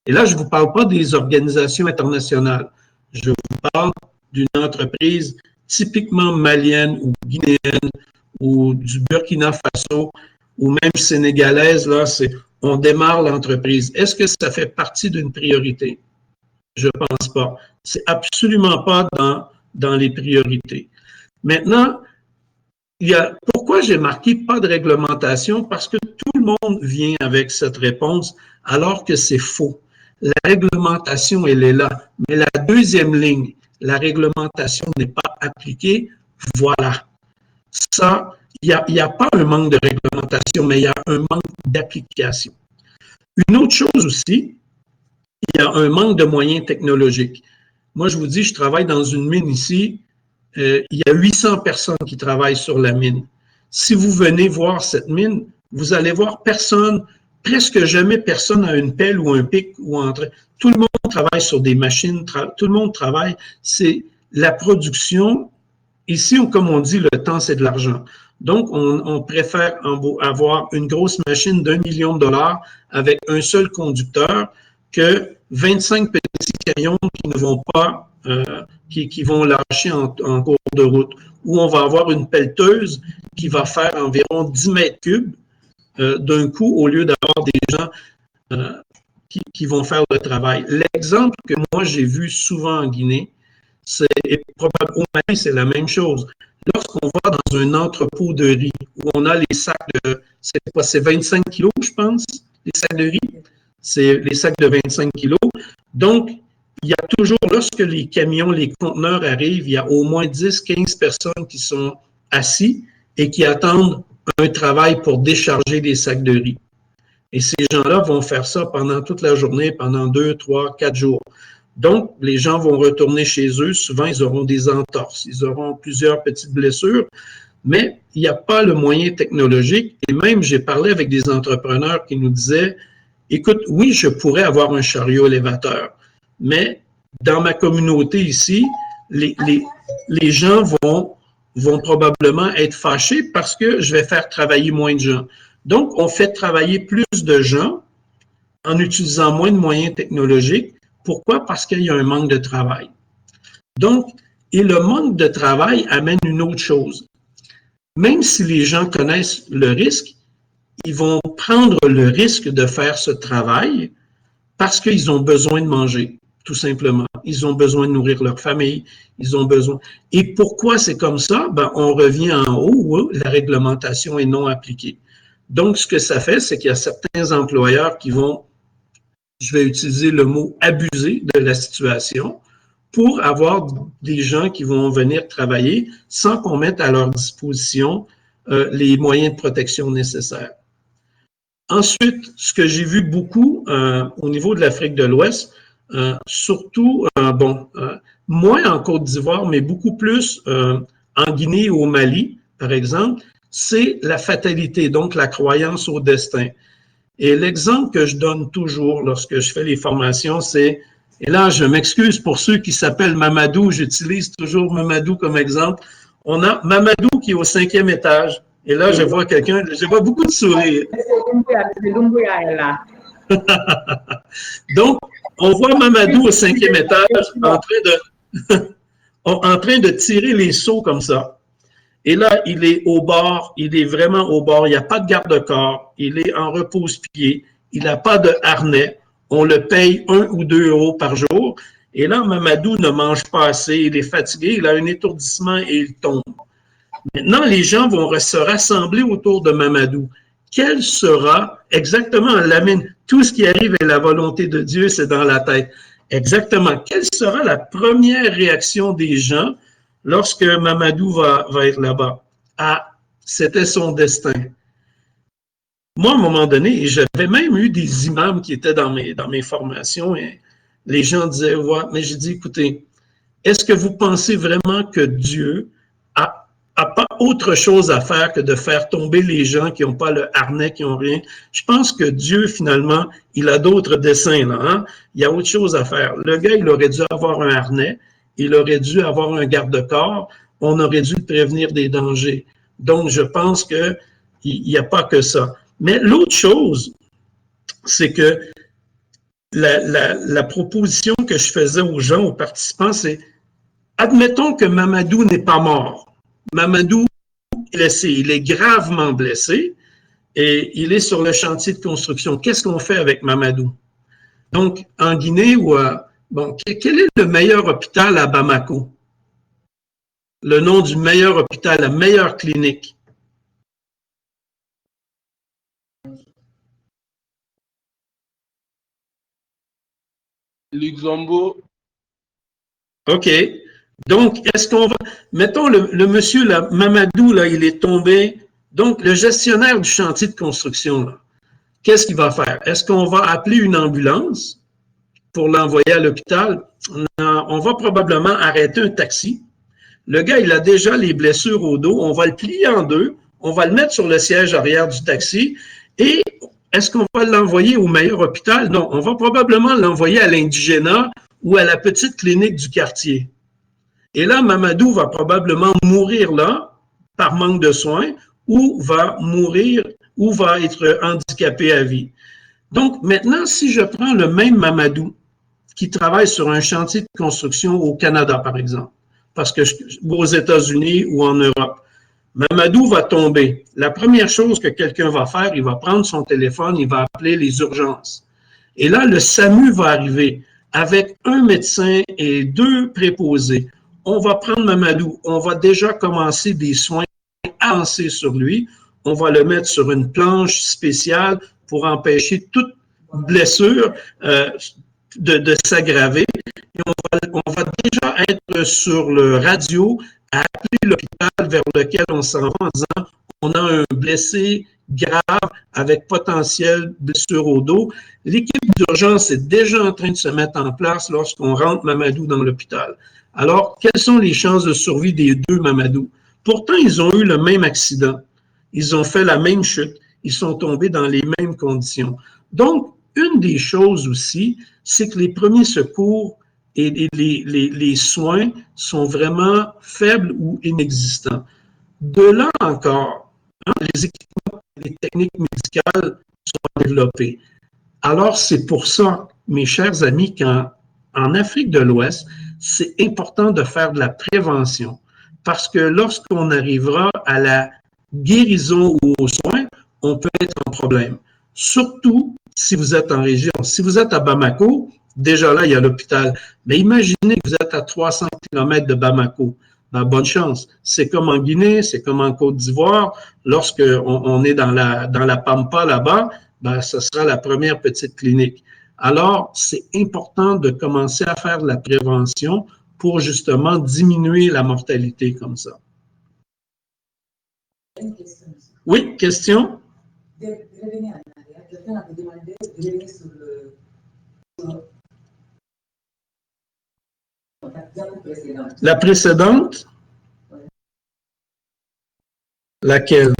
Et là, je ne vous parle pas des organisations internationales. Je vous parle d'une entreprise typiquement malienne ou guinéenne ou du Burkina Faso ou même sénégalaise. Là, on démarre l'entreprise. Est-ce que ça fait partie d'une priorité? Je ne pense pas. C'est absolument pas dans les priorités. Maintenant, pourquoi j'ai marqué pas de réglementation? Parce que tout le monde vient avec cette réponse alors que c'est faux. La réglementation, elle est là. Mais la deuxième ligne, la réglementation n'est pas appliquée, voilà. Ça, il n'y a pas un manque de réglementation, mais il y a un manque d'application. Une autre chose aussi, il y a un manque de moyens technologiques. Moi, je vous dis, je travaille dans une mine ici. Il y a 800 personnes qui travaillent sur la mine. Si vous venez voir cette mine, vous allez voir personne, presque jamais personne a une pelle ou un pic. Tout le monde travaille sur des machines, tout le monde travaille. C'est la production. Ici, comme on dit, le temps, c'est de l'argent. Donc, on préfère avoir une grosse machine d'1 million de $ avec un seul conducteur que 25 petits camions qui ne vont pas, qui vont lâcher en cours de route, où on va avoir une pelleteuse qui va faire environ 10 mètres cubes d'un coup, au lieu d'avoir des gens qui vont faire le travail. L'exemple que moi j'ai vu souvent en Guinée, et probablement au Mali, c'est la même chose. Lorsqu'on va dans un entrepôt de riz où on a les sacs de, c'est 25 kilos, je pense, les sacs de riz, c'est les sacs de 25 kilos. Donc, il y a toujours, lorsque les camions, les conteneurs arrivent, il y a au moins 10-15 personnes qui sont assis et qui attendent un travail pour décharger les sacs de riz. Et ces gens-là vont faire ça pendant toute la journée, pendant 2, 3, 4 jours. Donc, les gens vont retourner chez eux. Souvent, ils auront des entorses, ils auront plusieurs petites blessures, mais il n'y a pas le moyen technologique. Et même, j'ai parlé avec des entrepreneurs qui nous disaient, écoute, oui, je pourrais avoir un chariot élévateur, mais dans ma communauté ici, les gens vont probablement être fâchés parce que je vais faire travailler moins de gens. Donc, on fait travailler plus de gens en utilisant moins de moyens technologiques. Pourquoi? Parce qu'il y a un manque de travail. Donc, et le manque de travail amène une autre chose. Même si les gens connaissent le risque, ils vont prendre le risque de faire ce travail parce qu'ils ont besoin de manger, tout simplement. Ils ont besoin de nourrir leur famille, ils ont besoin. Et pourquoi c'est comme ça? Ben, on revient en haut où la réglementation est non appliquée. Donc, ce que ça fait, c'est qu'il y a certains employeurs qui vont, je vais utiliser le mot abuser de la situation pour avoir des gens qui vont venir travailler sans qu'on mette à leur disposition les moyens de protection nécessaires. Ensuite, ce que j'ai vu beaucoup au niveau de l'Afrique de l'Ouest, surtout, moins en Côte d'Ivoire, mais beaucoup plus en Guinée ou au Mali, par exemple, c'est la fatalité, donc la croyance au destin. Et l'exemple que je donne toujours lorsque je fais les formations, c'est, et là, je m'excuse pour ceux qui s'appellent Mamadou, j'utilise toujours Mamadou comme exemple. On a Mamadou qui est au 5e étage. Et là, je vois quelqu'un, je vois beaucoup de sourires. Donc, on voit Mamadou au 5e étage en train de tirer les seaux comme ça. Et là, il est au bord, il est vraiment au bord, il n'y a pas de garde-corps, il est en repose-pied, il n'a pas de harnais, on le paye 1 ou 2 euros par jour. Et là, Mamadou ne mange pas assez, il est fatigué, il a un étourdissement et il tombe. Maintenant, les gens vont se rassembler autour de Mamadou. Quelle sera exactement, tout ce qui arrive est la volonté de Dieu, c'est dans la tête. Exactement. Quelle sera la première réaction des gens lorsque Mamadou va être là-bas? Ah, c'était son destin. Moi, à un moment donné, j'avais même eu des imams qui étaient dans mes formations et les gens disaient, ouais, mais j'ai dit, écoutez, est-ce que vous pensez vraiment que Dieu a pas autre chose à faire que de faire tomber les gens qui n'ont pas le harnais, qui n'ont rien? Je pense que Dieu, finalement, il a d'autres desseins, là, hein? Il y a autre chose à faire. Le gars, il aurait dû avoir un harnais, il aurait dû avoir un garde-corps, on aurait dû le prévenir des dangers. Donc, je pense qu'il n'y a pas que ça. Mais l'autre chose, c'est que la proposition que je faisais aux gens, aux participants, c'est admettons que Mamadou n'est pas mort. Mamadou est blessé, il est gravement blessé et il est sur le chantier de construction. Qu'est-ce qu'on fait avec Mamadou? Donc, en Guinée, quel est le meilleur hôpital à Bamako? Le nom du meilleur hôpital, la meilleure clinique? Luxembourg. OK. Donc, est-ce qu'on va... Mettons, le monsieur, là, Mamadou, là, il est tombé. Donc, le gestionnaire du chantier de construction, là, qu'est-ce qu'il va faire? Est-ce qu'on va appeler une ambulance pour l'envoyer à l'hôpital? On va probablement arrêter un taxi. Le gars, il a déjà les blessures au dos. On va le plier en deux. On va le mettre sur le siège arrière du taxi. Et est-ce qu'on va l'envoyer au meilleur hôpital? Non, on va probablement l'envoyer à l'indigénat ou à la petite clinique du quartier. Et là, Mamadou va probablement mourir là, par manque de soins, ou va mourir, ou va être handicapé à vie. Donc, maintenant, si je prends le même Mamadou qui travaille sur un chantier de construction au Canada, par exemple, ou aux États-Unis ou en Europe, Mamadou va tomber. La première chose que quelqu'un va faire, il va prendre son téléphone, il va appeler les urgences. Et là, le SAMU va arriver avec un médecin et 2 préposés. On va prendre Mamadou, on va déjà commencer des soins avancés sur lui. On va le mettre sur une planche spéciale pour empêcher toute blessure de s'aggraver. Et on va déjà être sur le radio à appeler l'hôpital vers lequel on s'en va en disant on a un blessé grave avec potentielle blessure au dos. L'équipe d'urgence est déjà en train de se mettre en place lorsqu'on rentre Mamadou dans l'hôpital. Alors, quelles sont les chances de survie des 2 Mamadou? Pourtant, ils ont eu le même accident. Ils ont fait la même chute. Ils sont tombés dans les mêmes conditions. Donc, une des choses aussi, c'est que les premiers secours et les soins sont vraiment faibles ou inexistants. De là encore, les équipements, les techniques médicales sont développées. Alors, c'est pour ça, mes chers amis, qu'en Afrique de l'Ouest, c'est important de faire de la prévention. Parce que lorsqu'on arrivera à la guérison ou aux soins, on peut être en problème. Surtout si vous êtes en région. Si vous êtes à Bamako, déjà là, il y a l'hôpital. Mais imaginez que vous êtes à 300 km de Bamako. Ben, bonne chance. C'est comme en Guinée, c'est comme en Côte d'Ivoire. Lorsqu'on est dans la Pampa là-bas, ben, ce sera la première petite clinique. Alors, c'est important de commencer à faire de la prévention pour justement diminuer la mortalité comme ça. Une question. Oui, question? De revenir en arrière, quelqu'un avait demandé de revenir sur la précédente. La précédente? Oui. Laquelle?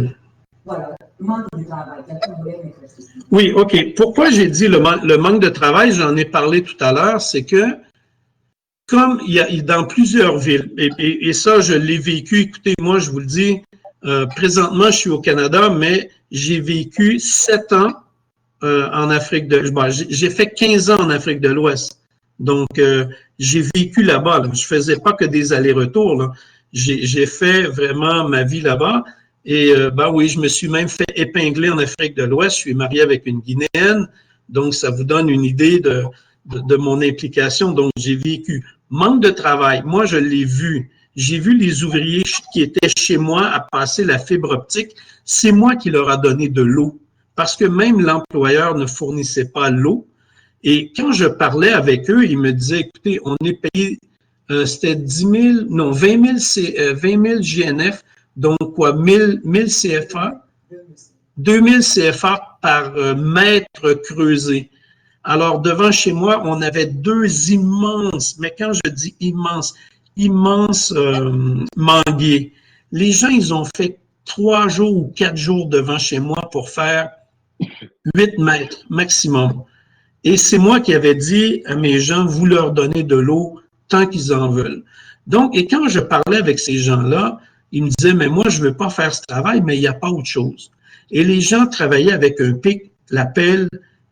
Voilà, manque de travail. Quelqu'un voulait mettre ceci. Oui, OK. Pourquoi j'ai dit le manque de travail, j'en ai parlé tout à l'heure, c'est que comme il y a dans plusieurs villes, et ça, je l'ai vécu, écoutez, moi, je vous le dis, présentement, je suis au Canada, mais j'ai vécu 7 ans en Afrique de l'Ouest. J'ai fait 15 ans en Afrique de l'Ouest. Donc, j'ai vécu là-bas. Là. Je faisais pas que des allers-retours. J'ai fait vraiment ma vie là-bas. Et ben oui, je me suis même fait épingler en Afrique de l'Ouest. Je suis marié avec une Guinéenne. Donc, ça vous donne une idée de mon implication. Donc, j'ai vécu. Manque de travail, moi, je l'ai vu. J'ai vu les ouvriers qui étaient chez moi à passer la fibre optique. C'est moi qui leur a donné de l'eau parce que même l'employeur ne fournissait pas l'eau. Et quand je parlais avec eux, ils me disaient, écoutez, on est payé, c'était 20 000 GNF, donc quoi, 1000 CFA, 2000 CFA par mètre creusé. Alors, devant chez moi, on avait 2 immenses, mais quand je dis immenses manguiers. Les gens, ils ont fait 3 jours ou 4 jours devant chez moi pour faire 8 mètres maximum. Et c'est moi qui avais dit à mes gens, vous leur donnez de l'eau tant qu'ils en veulent. Donc, et quand je parlais avec ces gens-là, ils me disaient, mais moi, je ne veux pas faire ce travail, mais il n'y a pas autre chose. Et les gens travaillaient avec un pic, la pelle,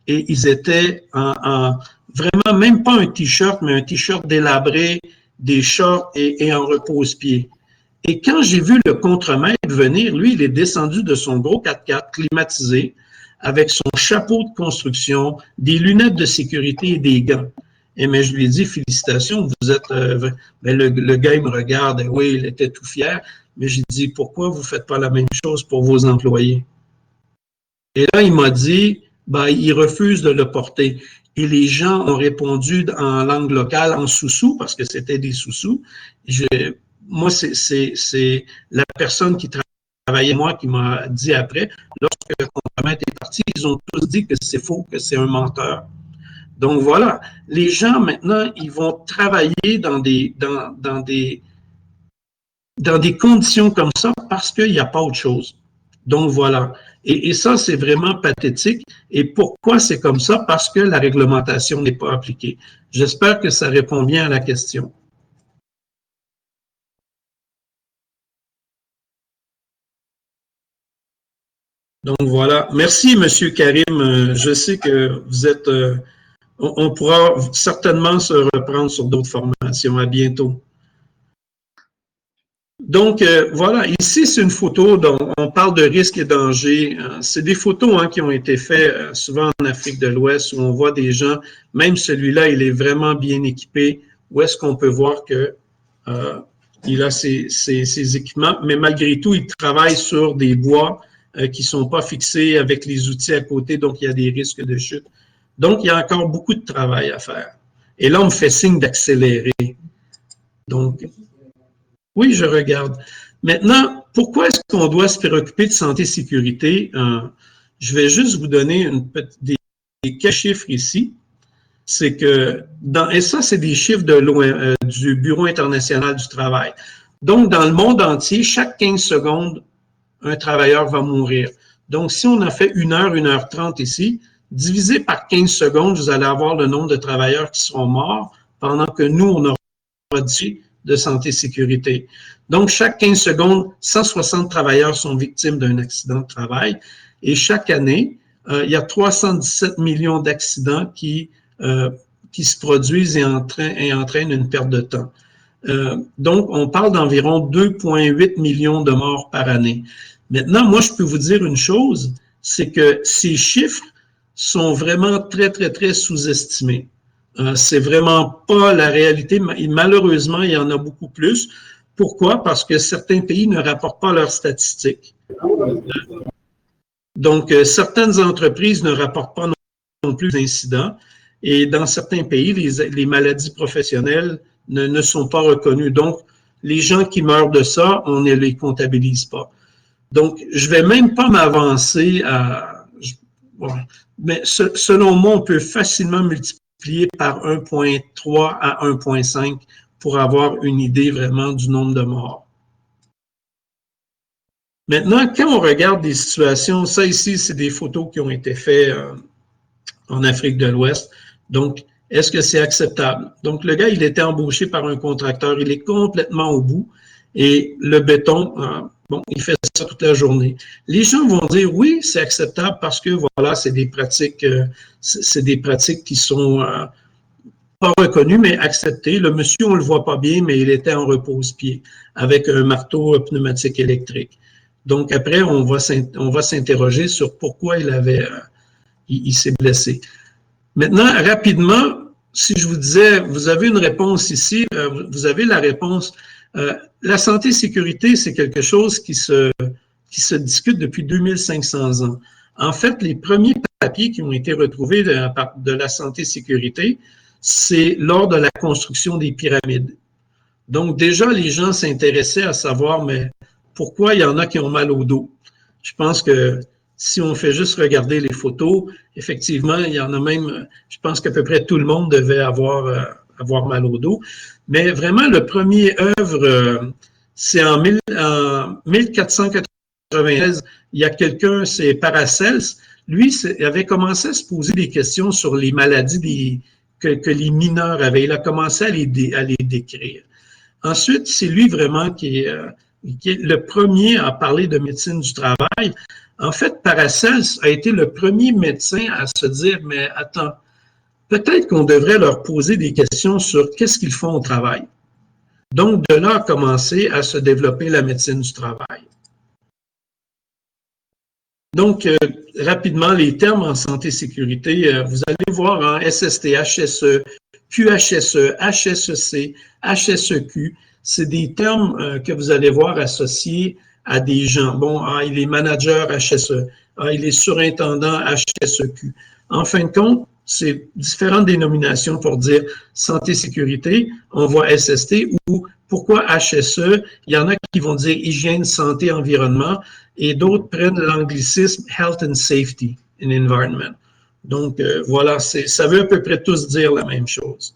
et ils étaient en vraiment, même pas un T-shirt, mais un T-shirt délabré, des shorts et en repose-pied. Et quand j'ai vu le contremaître venir, lui, il est descendu de son gros 4x4 climatisé, avec son chapeau de construction, des lunettes de sécurité et des gants. Et mais je lui ai dit, félicitations, vous êtes... ben le gars, il me regarde, et oui, il était tout fier, mais j'ai dit, pourquoi vous ne faites pas la même chose pour vos employés? Et là, il m'a dit, ben, il refuse de le porter. Et les gens ont répondu en langue locale, en soussou, parce que c'était des soussous. Moi, c'est la personne qui travaillait avec moi qui m'a dit après, lorsque le contremaître est parti, ils ont tous dit que c'est faux, que c'est un menteur. Donc voilà, les gens maintenant, ils vont travailler dans des conditions comme ça parce qu'il n'y a pas autre chose. Donc voilà. Et ça, c'est vraiment pathétique. Et pourquoi c'est comme ça? Parce que la réglementation n'est pas appliquée. J'espère que ça répond bien à la question. Donc voilà. Merci, M. Karim. Je sais que vous êtes... on pourra certainement se reprendre sur d'autres formations. À bientôt. Donc, voilà, ici, c'est une photo dont on parle de risques et dangers. C'est des photos qui ont été faites souvent en Afrique de l'Ouest où on voit des gens, même celui-là, il est vraiment bien équipé, où est-ce qu'on peut voir que il a ses équipements, mais malgré tout, il travaille sur des bois qui ne sont pas fixés avec les outils à côté, donc il y a des risques de chute. Donc, il y a encore beaucoup de travail à faire. Et là, on me fait signe d'accélérer. Donc, oui, je regarde. Maintenant, pourquoi est-ce qu'on doit se préoccuper de santé-sécurité? Je vais juste vous donner des quelques chiffres ici. C'est que, et ça, c'est des chiffres du Bureau international du travail. Donc, dans le monde entier, chaque 15 secondes, un travailleur va mourir. Donc, si on a fait 1 heure, 1 heure 30 ici, divisé par 15 secondes, vous allez avoir le nombre de travailleurs qui seront morts pendant que nous, on aura dit de santé-sécurité. Donc, chaque 15 secondes, 160 travailleurs sont victimes d'un accident de travail. Et chaque année, il y a 317 millions d'accidents qui se produisent et entraînent une perte de temps. Donc, on parle d'environ 2,8 millions de morts par année. Maintenant, moi, je peux vous dire une chose, c'est que ces chiffres sont vraiment très, très, très sous-estimés. C'est vraiment pas la réalité. Malheureusement, il y en a beaucoup plus. Pourquoi? Parce que certains pays ne rapportent pas leurs statistiques. Donc, certaines entreprises ne rapportent pas non plus d'incidents. Et dans certains pays, les maladies professionnelles ne sont pas reconnues. Donc, les gens qui meurent de ça, on ne les comptabilise pas. Donc, je ne vais même pas m'avancer mais selon moi, on peut facilement multiplier par 1,3 à 1,5 pour avoir une idée vraiment du nombre de morts. Maintenant, quand on regarde des situations, ça ici, c'est des photos qui ont été faites en Afrique de l'Ouest. Donc, est-ce que c'est acceptable? Donc, le gars, il était embauché par un contracteur, il est complètement au bout et le béton, bon, il fait ça toute la journée. Les gens vont dire oui, c'est acceptable parce que voilà, c'est des pratiques qui sont pas reconnues, mais acceptées. Le monsieur, on le voit pas bien, mais il était en repose-pied avec un marteau pneumatique électrique. Donc, après, on va s'interroger sur pourquoi il s'est blessé. Maintenant, rapidement, si je vous disais, vous avez une réponse ici, vous avez la réponse. La santé-sécurité, c'est quelque chose qui se discute depuis 2500 ans. En fait, les premiers papiers qui ont été retrouvés de la santé-sécurité, c'est lors de la construction des pyramides. Donc, déjà, les gens s'intéressaient à savoir, mais pourquoi il y en a qui ont mal au dos? Je pense que si on fait juste regarder les photos, effectivement, il y en a même, je pense qu'à peu près tout le monde devait avoir mal au dos. Mais vraiment, le premier œuvre, c'est en 1493, il y a quelqu'un, c'est Paracels, lui, il avait commencé à se poser des questions sur les maladies que les mineurs avaient. Il a commencé à les décrire. Ensuite, c'est lui vraiment qui est le premier à parler de médecine du travail. En fait, Paracels a été le premier médecin à se dire, mais attends, peut-être qu'on devrait leur poser des questions sur qu'est-ce qu'ils font au travail. Donc, de là a commencé à se développer la médecine du travail. Donc, rapidement, les termes en santé-sécurité, vous allez voir en SST, HSE, QHSE, HSEC, HSEQ, c'est des termes que vous allez voir associés à des gens. Bon, il est manager HSE, il est surintendant HSEQ. En fin de compte, c'est différentes dénominations pour dire santé-sécurité. On voit SST ou pourquoi HSE? Il y en a qui vont dire hygiène, santé, environnement et d'autres prennent l'anglicisme Health and Safety and Environment. Donc, voilà, ça veut à peu près tous dire la même chose.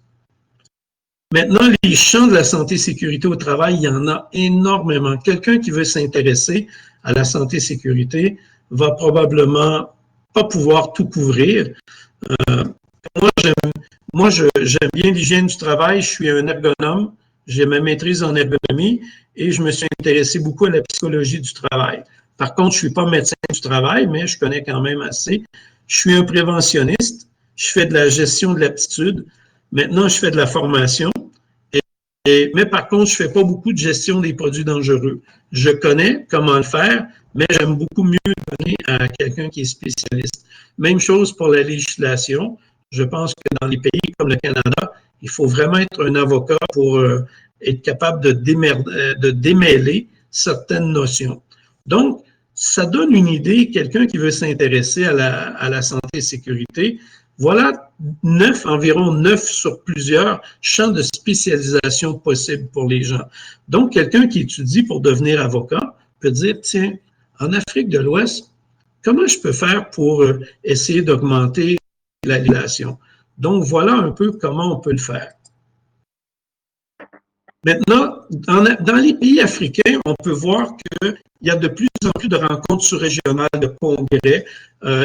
Maintenant, les champs de la santé-sécurité au travail, il y en a énormément. Quelqu'un qui veut s'intéresser à la santé-sécurité va probablement pas pouvoir tout couvrir. Moi, j'aime bien l'hygiène du travail. Je suis un ergonome. J'ai ma maîtrise en ergonomie et je me suis intéressé beaucoup à la psychologie du travail. Par contre, je ne suis pas médecin du travail, mais je connais quand même assez. Je suis un préventionniste. Je fais de la gestion de l'aptitude. Maintenant, je fais de la formation. Et Mais par contre, je ne fais pas beaucoup de gestion des produits dangereux. Je connais comment le faire, mais j'aime beaucoup mieux donner à quelqu'un qui est spécialiste. Même chose pour la législation. Je pense que dans les pays comme le Canada, il faut vraiment être un avocat pour être capable de démêler certaines notions. Donc, ça donne une idée, quelqu'un qui veut s'intéresser à la santé et sécurité. Voilà environ 9 sur plusieurs champs de spécialisation possibles pour les gens. Donc, quelqu'un qui étudie pour devenir avocat peut dire, tiens, en Afrique de l'Ouest, comment je peux faire pour essayer d'augmenter la législation? Donc, voilà un peu comment on peut le faire. Maintenant, dans les pays africains, on peut voir qu'il y a de plus en plus de rencontres sous-régionales, de congrès.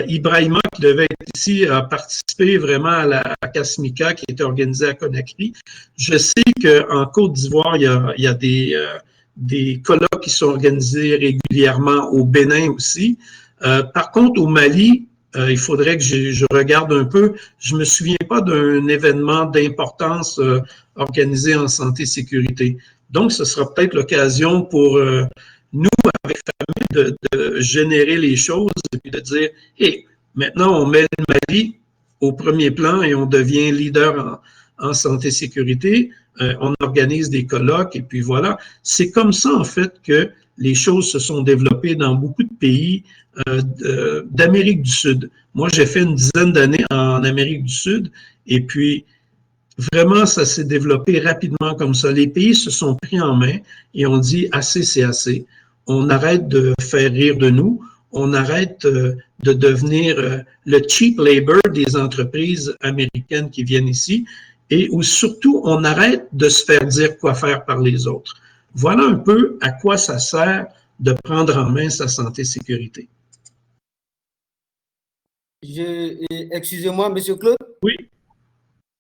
Ibrahima, qui devait être ici, a participé vraiment à la CASMICA qui était organisée à Conakry. Je sais qu'en Côte d'Ivoire, il y a des colloques qui sont organisés régulièrement, au Bénin aussi. Par contre, au Mali, il faudrait que je regarde un peu. Je ne me souviens pas d'un événement d'importance organisé en santé-sécurité. Donc, ce sera peut-être l'occasion pour nous, avec famille, de générer les choses et puis de dire, hey, maintenant, on met le Mali au premier plan et on devient leader en santé-sécurité. On organise des colloques et puis voilà. C'est comme ça, en fait, que les choses se sont développées dans beaucoup de pays d'Amérique du Sud. Moi, j'ai fait une dizaine d'années en Amérique du Sud et puis vraiment, ça s'est développé rapidement comme ça. Les pays se sont pris en main et ont dit assez, c'est assez. On arrête de faire rire de nous. On arrête de devenir le cheap labor des entreprises américaines qui viennent ici et où surtout, on arrête de se faire dire quoi faire par les autres. Voilà un peu à quoi ça sert de prendre en main sa santé-sécurité. Excusez-moi, Monsieur Claude. Oui.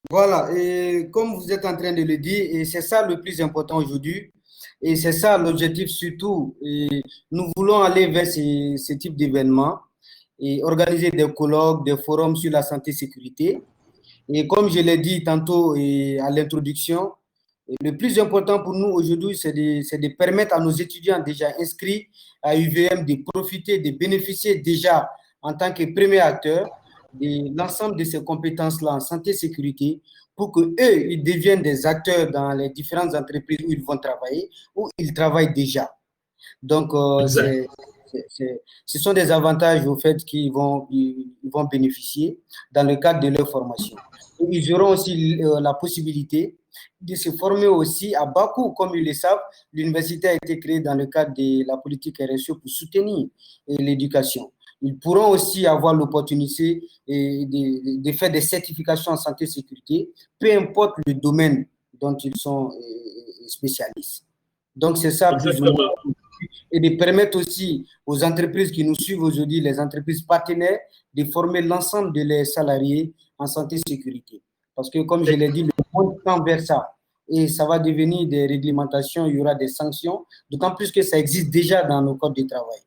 Voilà, et comme vous êtes en train de le dire, et c'est ça le plus important aujourd'hui, et c'est ça l'objectif surtout. Et nous voulons aller vers ce type d'événements et organiser des colloques, des forums sur la santé-sécurité. Et comme je l'ai dit tantôt à l'introduction, le plus important pour nous aujourd'hui, c'est de permettre à nos étudiants déjà inscrits à UVM de profiter, de bénéficier déjà en tant que premier acteur de l'ensemble de ces compétences-là en santé-sécurité pour qu'eux, ils deviennent des acteurs dans les différentes entreprises où ils vont travailler, où ils travaillent déjà. Donc, ce sont des avantages au fait qu'ils vont bénéficier dans le cadre de leur formation. Et ils auront aussi la possibilité de se former aussi à bas coût. Comme ils le savent, l'université a été créée dans le cadre de la politique RSE pour soutenir l'éducation. Ils pourront aussi avoir l'opportunité de faire des certifications en santé et sécurité, peu importe le domaine dont ils sont spécialistes. Donc, c'est ça plus ou moins. Et de permettre aussi aux entreprises qui nous suivent aujourd'hui, les entreprises partenaires, de former l'ensemble de leurs salariés en santé et sécurité. Parce que, comme je l'ai dit, le monde tend vers ça. Et ça va devenir des réglementations, il y aura des sanctions, d'autant plus que ça existe déjà dans nos codes de travail.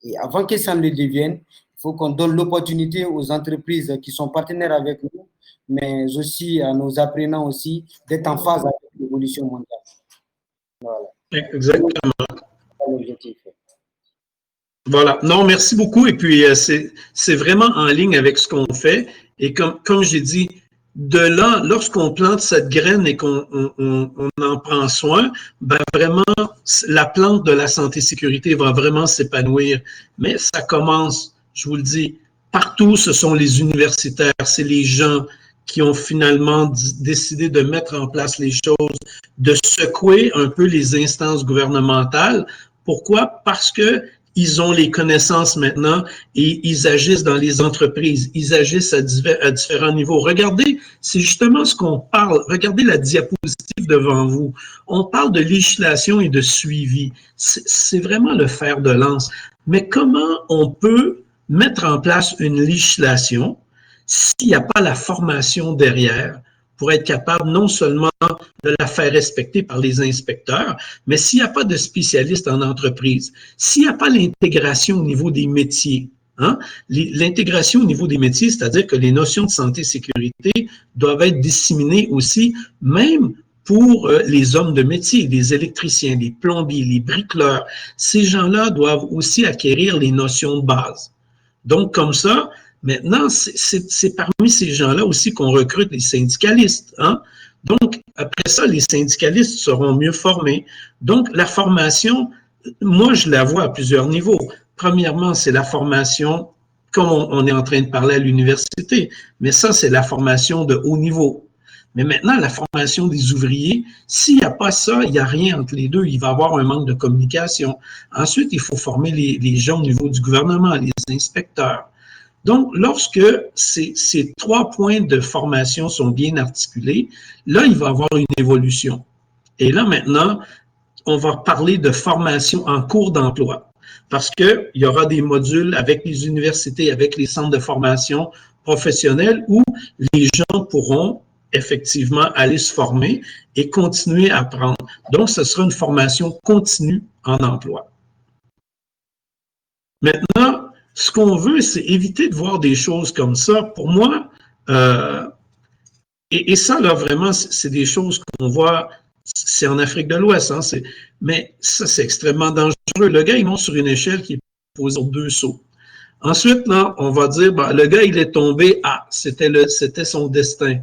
Et avant que ça ne le devienne, il faut qu'on donne l'opportunité aux entreprises qui sont partenaires avec nous, mais aussi à nos apprenants aussi, d'être en phase avec l'évolution mondiale. Voilà. Exactement. Voilà. Non, merci beaucoup. Et puis, c'est vraiment en ligne avec ce qu'on fait. Et comme j'ai dit, de là, lorsqu'on plante cette graine et qu'on en prend soin, ben vraiment, la plante de la santé-sécurité va vraiment s'épanouir. Mais ça commence, je vous le dis, partout, ce sont les universitaires, c'est les gens qui ont finalement décidé de mettre en place les choses, de secouer un peu les instances gouvernementales. Pourquoi? Parce que ils ont les connaissances maintenant et ils agissent dans les entreprises. Ils agissent à différents niveaux. Regardez, c'est justement ce qu'on parle. Regardez la diapositive devant vous. On parle de législation et de suivi. C'est vraiment le fer de lance. Mais comment on peut mettre en place une législation s'il n'y a pas la formation derrière pour être capable non seulement de la faire respecter par les inspecteurs, mais s'il n'y a pas de spécialistes en entreprise, s'il n'y a pas l'intégration au niveau des métiers, hein, l'intégration au niveau des métiers, c'est-à-dire que les notions de santé et sécurité doivent être disséminées aussi, même pour les hommes de métier, les électriciens, les plombiers, les bricoleurs. Ces gens-là doivent aussi acquérir les notions de base. Donc, comme ça, maintenant, c'est parmi ces gens-là aussi qu'on recrute les syndicalistes. Hein? Donc, après ça, les syndicalistes seront mieux formés. Donc, la formation, moi, je la vois à plusieurs niveaux. Premièrement, c'est la formation, comme on est en train de parler à l'université, mais ça, c'est la formation de haut niveau. Mais maintenant, la formation des ouvriers, s'il n'y a pas ça, il n'y a rien entre les deux. Il va y avoir un manque de communication. Ensuite, il faut former les gens au niveau du gouvernement, les inspecteurs. Donc, lorsque ces 3 points de formation sont bien articulés, là, il va y avoir une évolution. Et là, maintenant, on va parler de formation en cours d'emploi parce qu'il y aura des modules avec les universités, avec les centres de formation professionnels où les gens pourront effectivement aller se former et continuer à apprendre. Donc, ce sera une formation continue en emploi. Maintenant, ce qu'on veut, c'est éviter de voir des choses comme ça. Pour moi, et ça, là, vraiment, c'est des choses qu'on voit, c'est en Afrique de l'Ouest, hein, mais ça, c'est extrêmement dangereux. Le gars, il monte sur une échelle qui est posée sur 2 sauts. Ensuite, là, on va dire, ben, le gars, il est tombé, c'était son destin.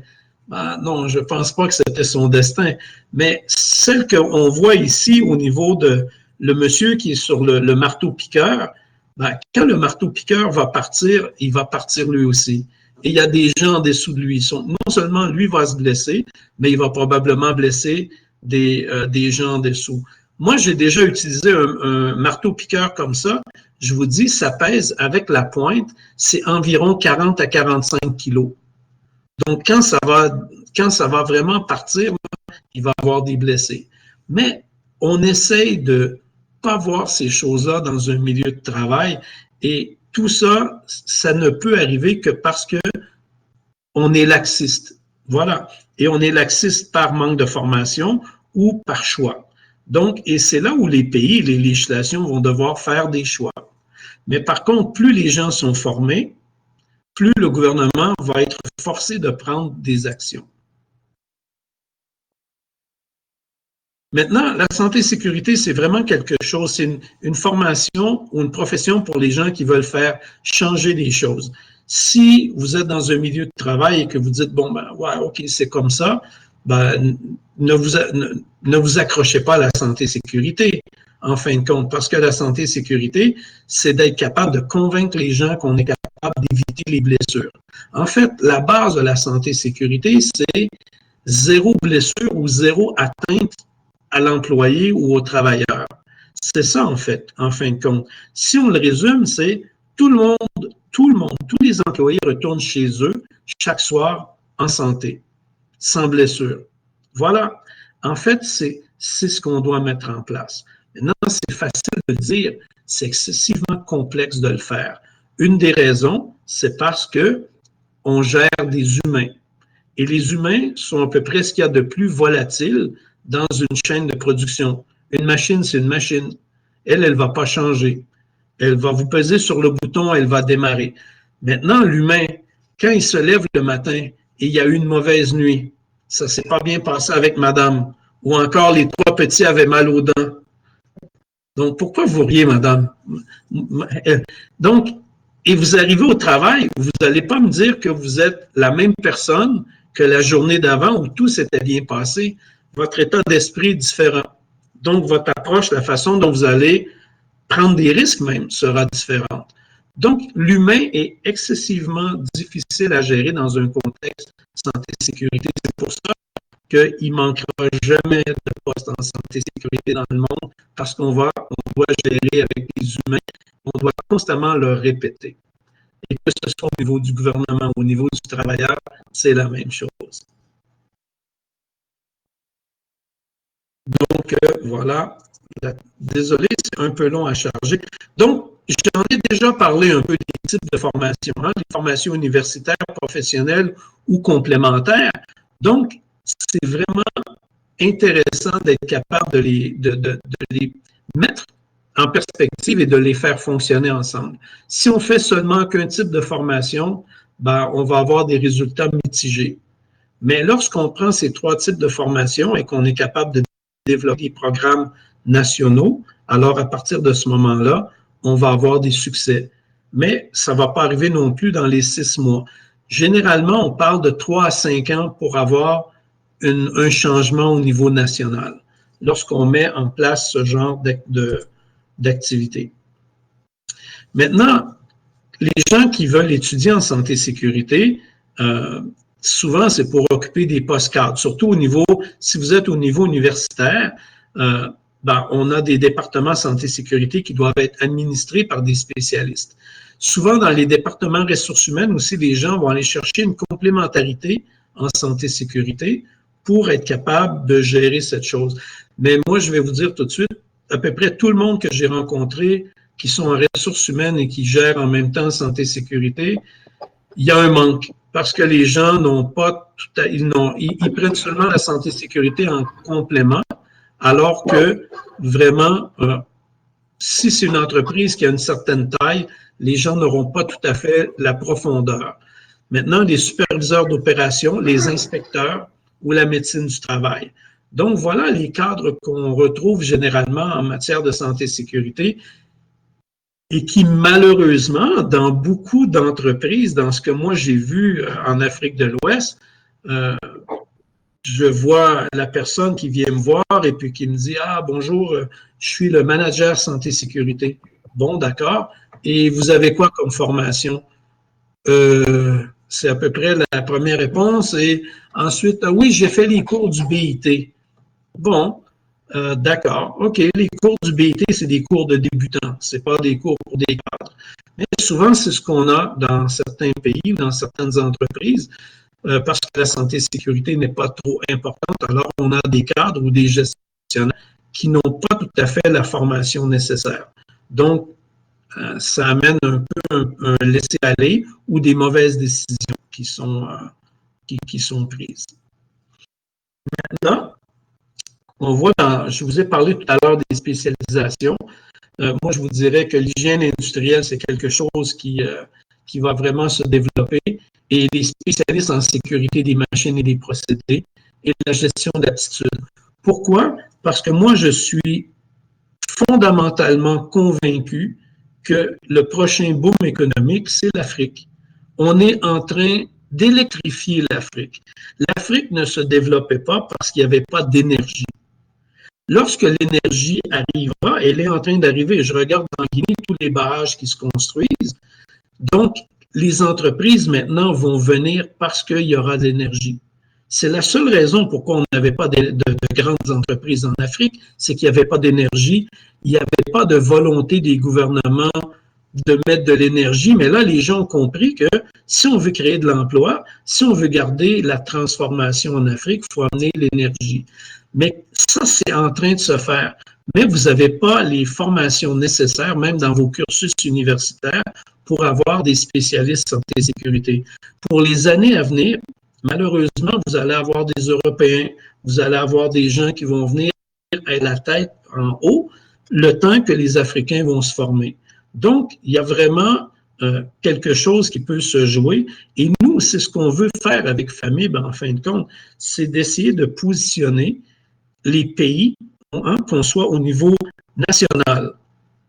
Ben, non, je ne pense pas que c'était son destin. Mais celle qu'on voit ici au niveau de le monsieur qui est sur le marteau-piqueur, ben, quand le marteau-piqueur va partir, il va partir lui aussi. Et il y a des gens en dessous de lui. Non seulement lui va se blesser, mais il va probablement blesser des gens en dessous. Moi, j'ai déjà utilisé un marteau-piqueur comme ça. Je vous dis, ça pèse avec la pointe, c'est environ 40 à 45 kilos. Donc, quand ça va vraiment partir, il va y avoir des blessés. Mais on essaye de ne pas voir ces choses-là dans un milieu de travail et tout ça, ça ne peut arriver que parce que on est laxiste. Voilà. Et on est laxiste par manque de formation ou par choix. Donc, et c'est là où les pays, les législations vont devoir faire des choix. Mais par contre, plus les gens sont formés, plus le gouvernement va être forcé de prendre des actions. Maintenant, la santé et sécurité, c'est vraiment quelque chose, c'est une formation ou une profession pour les gens qui veulent faire changer les choses. Si vous êtes dans un milieu de travail et que vous dites, bon, ben, ouais, OK, c'est comme ça, ben, ne vous accrochez pas à la santé et sécurité, en fin de compte, parce que la santé et sécurité, c'est d'être capable de convaincre les gens qu'on est capable d'éviter les blessures. En fait, la base de la santé et sécurité, c'est 0 blessure ou 0 atteinte à l'employé ou au travailleur. C'est ça, en fait, en fin de compte. Si on le résume, c'est tout le monde, tous les employés retournent chez eux chaque soir en santé, sans blessure. Voilà. En fait, c'est ce qu'on doit mettre en place. Maintenant, c'est facile de le dire, c'est excessivement complexe de le faire. Une des raisons, c'est parce qu'on gère des humains. Et les humains sont à peu près ce qu'il y a de plus volatile dans une chaîne de production. Une machine, c'est une machine. Elle ne va pas changer. Elle va vous peser sur le bouton, elle va démarrer. Maintenant, l'humain, quand il se lève le matin et il y a eu une mauvaise nuit, ça ne s'est pas bien passé avec madame, ou encore les 3 petits avaient mal aux dents. Donc, pourquoi vous riez, madame? Donc, et vous arrivez au travail, vous n'allez pas me dire que vous êtes la même personne que la journée d'avant où tout s'était bien passé. Votre état d'esprit est différent. Donc, votre approche, la façon dont vous allez prendre des risques même sera différente. Donc, l'humain est excessivement difficile à gérer dans un contexte santé-sécurité. C'est pour ça qu'il ne manquera jamais de postes en santé-sécurité dans le monde parce qu'on doit gérer avec les humains, on doit constamment leur répéter. Et que ce soit au niveau du gouvernement ou au niveau du travailleur, c'est la même chose. Donc, voilà. Désolé, c'est un peu long à charger. Donc, j'en ai déjà parlé un peu des types de formations, hein, les formations universitaires, professionnelles ou complémentaires. Donc, c'est vraiment intéressant d'être capable de les mettre en perspective et de les faire fonctionner ensemble. Si on fait seulement qu'un type de formation, ben, on va avoir des résultats mitigés. Mais lorsqu'on prend ces 3 types de formation et qu'on est capable de développer des programmes nationaux, alors à partir de ce moment-là, on va avoir des succès. Mais ça ne va pas arriver non plus dans les 6 mois. Généralement, on parle de 3 à 5 ans pour avoir un changement au niveau national, lorsqu'on met en place ce genre d'activité. Maintenant, les gens qui veulent étudier en santé et sécurité, souvent, c'est pour occuper des postes cadres, surtout au niveau, si vous êtes au niveau universitaire, on a des départements santé et sécurité qui doivent être administrés par des spécialistes. Souvent, dans les départements ressources humaines aussi, les gens vont aller chercher une complémentarité en santé et sécurité pour être capable de gérer cette chose. Mais moi, je vais vous dire tout de suite, à peu près tout le monde que j'ai rencontré qui sont en ressources humaines et qui gèrent en même temps santé et sécurité, il y a un manque parce que les gens n'ont pas tout à, ils prennent seulement la santé et sécurité en complément, alors que vraiment, si c'est une entreprise qui a une certaine taille, les gens n'auront pas tout à fait la profondeur. Maintenant, les superviseurs d'opération, les inspecteurs ou la médecine du travail. Donc, voilà les cadres qu'on retrouve généralement en matière de santé et sécurité et qui, malheureusement, dans beaucoup d'entreprises, dans ce que moi j'ai vu en Afrique de l'Ouest, je vois la personne qui vient me voir et puis qui me dit « Ah, bonjour, je suis le manager santé et sécurité. » Bon, d'accord. Et vous avez quoi comme formation? C'est à peu près la première réponse. Et ensuite, oui, j'ai fait les cours du BIT. Bon, d'accord. OK, les cours du BIT, c'est des cours de débutants. Ce n'est pas des cours pour des cadres. Mais souvent, c'est ce qu'on a dans certains pays, dans certaines entreprises, parce que la santé et sécurité n'est pas trop importante. Alors, on a des cadres ou des gestionnaires qui n'ont pas tout à fait la formation nécessaire. Donc, ça amène un peu un laisser-aller ou des mauvaises décisions qui sont prises. Maintenant, on voit je vous ai parlé tout à l'heure des spécialisations. Moi, je vous dirais que l'hygiène industrielle, c'est quelque chose qui va vraiment se développer. Et les spécialistes en sécurité des machines et des procédés et la gestion d'aptitude. Pourquoi? Parce que moi, je suis fondamentalement convaincu que le prochain boom économique, c'est l'Afrique. On est en train d'électrifier l'Afrique. L'Afrique ne se développait pas parce qu'il n'y avait pas d'énergie. Lorsque l'énergie arrivera, elle est en train d'arriver. Je regarde en Guinée tous les barrages qui se construisent. Donc, les entreprises maintenant vont venir parce qu'il y aura de l'énergie. C'est la seule raison pourquoi on n'avait pas de grandes entreprises en Afrique, c'est qu'il n'y avait pas d'énergie, il n'y avait pas de volonté des gouvernements de mettre de l'énergie, mais là, les gens ont compris que si on veut créer de l'emploi, si on veut garder la transformation en Afrique, il faut amener l'énergie. Mais ça, c'est en train de se faire. Mais vous n'avez pas les formations nécessaires, même dans vos cursus universitaires, pour avoir des spécialistes santé et sécurité. Pour les années à venir, malheureusement, vous allez avoir des Européens, vous allez avoir des gens qui vont venir à la tête en haut, le temps que les Africains vont se former. Donc, il y a vraiment quelque chose qui peut se jouer. Et nous, c'est ce qu'on veut faire avec FAMIB, en fin de compte, c'est d'essayer de positionner les pays, qu'on soit au niveau national,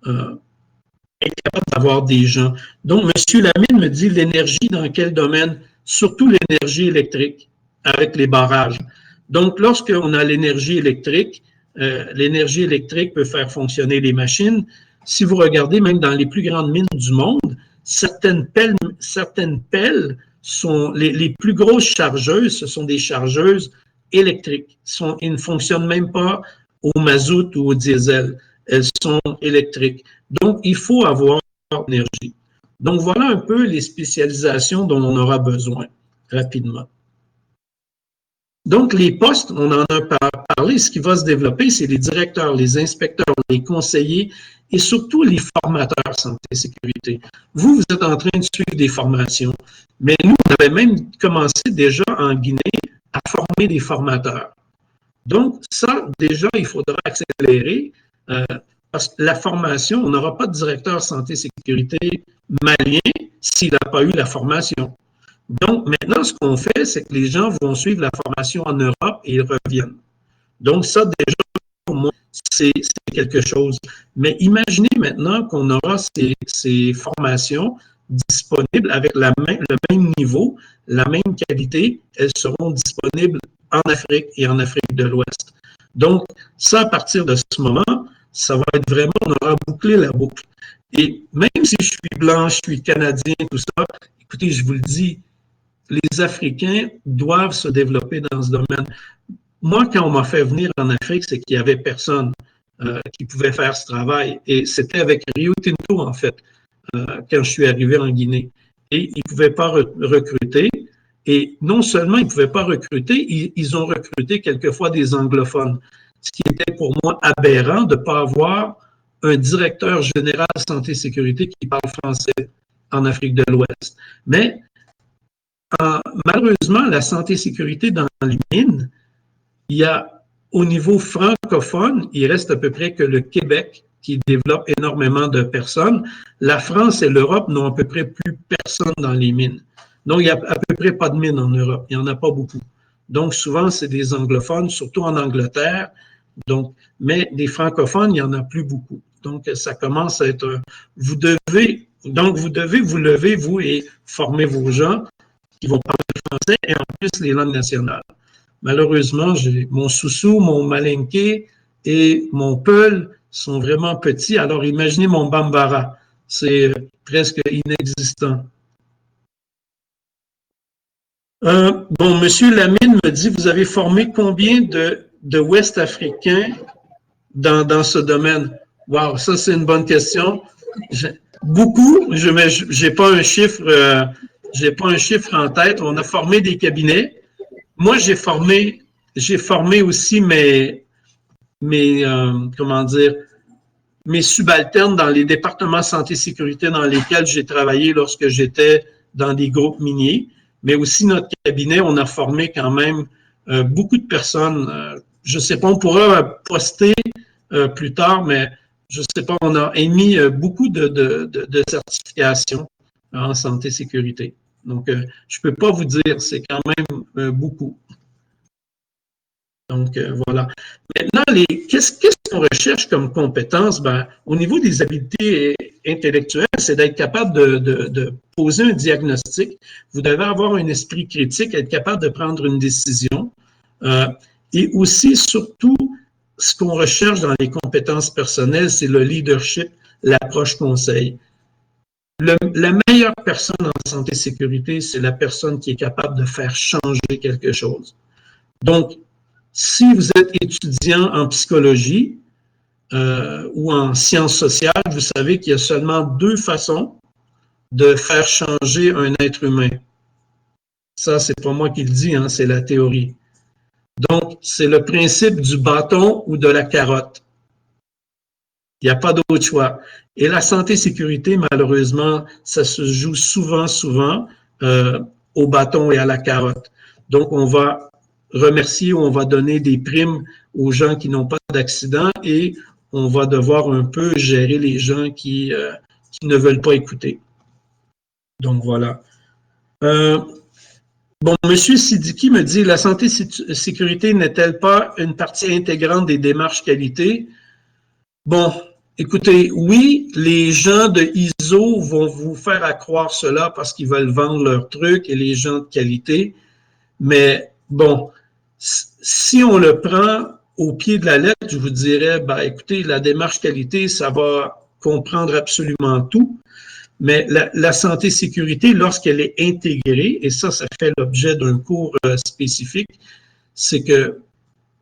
être capable d'avoir des gens. Donc, M. Lamine me dit l'énergie dans quel domaine? Surtout l'énergie électrique avec les barrages. Donc, lorsqu'on a l'énergie électrique peut faire fonctionner les machines. Si vous regardez, même dans les plus grandes mines du monde, certaines pelles sont les plus grosses chargeuses, ce sont des chargeuses électriques. Ils ne fonctionnent même pas au mazout ou au diesel. Elles sont électriques. Donc, il faut avoir l'énergie. Donc, voilà un peu les spécialisations dont on aura besoin rapidement. Donc, les postes, on en a parlé, ce qui va se développer, c'est les directeurs, les inspecteurs, les conseillers et surtout les formateurs santé et sécurité. Vous êtes en train de suivre des formations, mais nous, on avait même commencé déjà en Guinée à former des formateurs. Donc, ça, déjà, il faudra accélérer parce que la formation, on n'aura pas de directeur santé et sécurité malien s'il n'a pas eu la formation. Donc, maintenant, ce qu'on fait, c'est que les gens vont suivre la formation en Europe et ils reviennent. Donc, ça, déjà, pour moi, c'est quelque chose. Mais imaginez maintenant qu'on aura ces formations disponibles avec le même niveau, la même qualité. Elles seront disponibles en Afrique et en Afrique de l'Ouest. Donc, ça, à partir de ce moment, ça va être vraiment, on aura bouclé la boucle. Et même si je suis blanc, je suis canadien, tout ça, écoutez, je vous le dis, les Africains doivent se développer dans ce domaine. Moi, quand on m'a fait venir en Afrique, c'est qu'il n'y avait personne qui pouvait faire ce travail. Et c'était avec Rio Tinto, en fait, quand je suis arrivé en Guinée. Et ils ne pouvaient pas recruter. Et non seulement ils ne pouvaient pas recruter, ils ont recruté quelquefois des anglophones. Ce qui était pour moi aberrant de ne pas avoir un directeur général de santé et sécurité qui parle français en Afrique de l'Ouest. Mais malheureusement, la santé et sécurité dans les mines, il y a au niveau francophone, il reste à peu près que le Québec qui développe énormément de personnes. La France et l'Europe n'ont à peu près plus personne dans les mines. Donc, il n'y a à peu près pas de mines en Europe. Il n'y en a pas beaucoup. Donc, souvent, c'est des anglophones, surtout en Angleterre. Donc, mais des francophones, il n'y en a plus beaucoup. Donc, ça commence à être... vous devez vous lever, vous, et former vos gens qui vont parler français et en plus les langues nationales. Malheureusement, j'ai mon Soussou, mon Malinké et mon Peul sont vraiment petits. Alors, imaginez mon Bambara. C'est presque inexistant. Bon, M. Lamine me dit, vous avez formé combien de Ouest-Africains dans ce domaine? Wow, ça, c'est une bonne question. Beaucoup, j'ai pas un chiffre en tête. On a formé des cabinets. Moi, j'ai formé aussi mes subalternes dans les départements santé-sécurité dans lesquels j'ai travaillé lorsque j'étais dans des groupes miniers. Mais aussi notre cabinet, on a formé quand même beaucoup de personnes. Je ne sais pas, on pourra poster plus tard, mais je ne sais pas, on a émis beaucoup de certifications en santé-sécurité. Donc, je ne peux pas vous dire, c'est quand même beaucoup. Donc, voilà. Maintenant, qu'est-ce qu'on recherche comme compétence? Ben, au niveau des habiletés intellectuelles, c'est d'être capable de poser un diagnostic. Vous devez avoir un esprit critique, être capable de prendre une décision. Et aussi, surtout, ce qu'on recherche dans les compétences personnelles, c'est le leadership, l'approche conseil. La meilleure personne en santé et sécurité, c'est la personne qui est capable de faire changer quelque chose. Donc, si vous êtes étudiant en psychologie ou en sciences sociales, vous savez qu'il y a seulement 2 façons de faire changer un être humain. Ça, c'est pas moi qui le dis, hein, c'est la théorie. Donc, c'est le principe du bâton ou de la carotte. Il n'y a pas d'autre choix. Et la santé-sécurité, malheureusement, ça se joue souvent au bâton et à la carotte. Donc, on va remercier ou on va donner des primes aux gens qui n'ont pas d'accident et on va devoir un peu gérer les gens qui ne veulent pas écouter. Donc, voilà. Bon, M. Sidiki me dit, la santé-sécurité n'est-elle pas une partie intégrante des démarches qualité? Bon, écoutez, oui, les gens de ISO vont vous faire croire cela parce qu'ils veulent vendre leurs trucs et les gens de qualité, mais bon, si on le prend au pied de la lettre, je vous dirais, ben, écoutez, la démarche qualité, ça va comprendre absolument tout, mais la santé-sécurité, lorsqu'elle est intégrée, et ça fait l'objet d'un cours spécifique, c'est que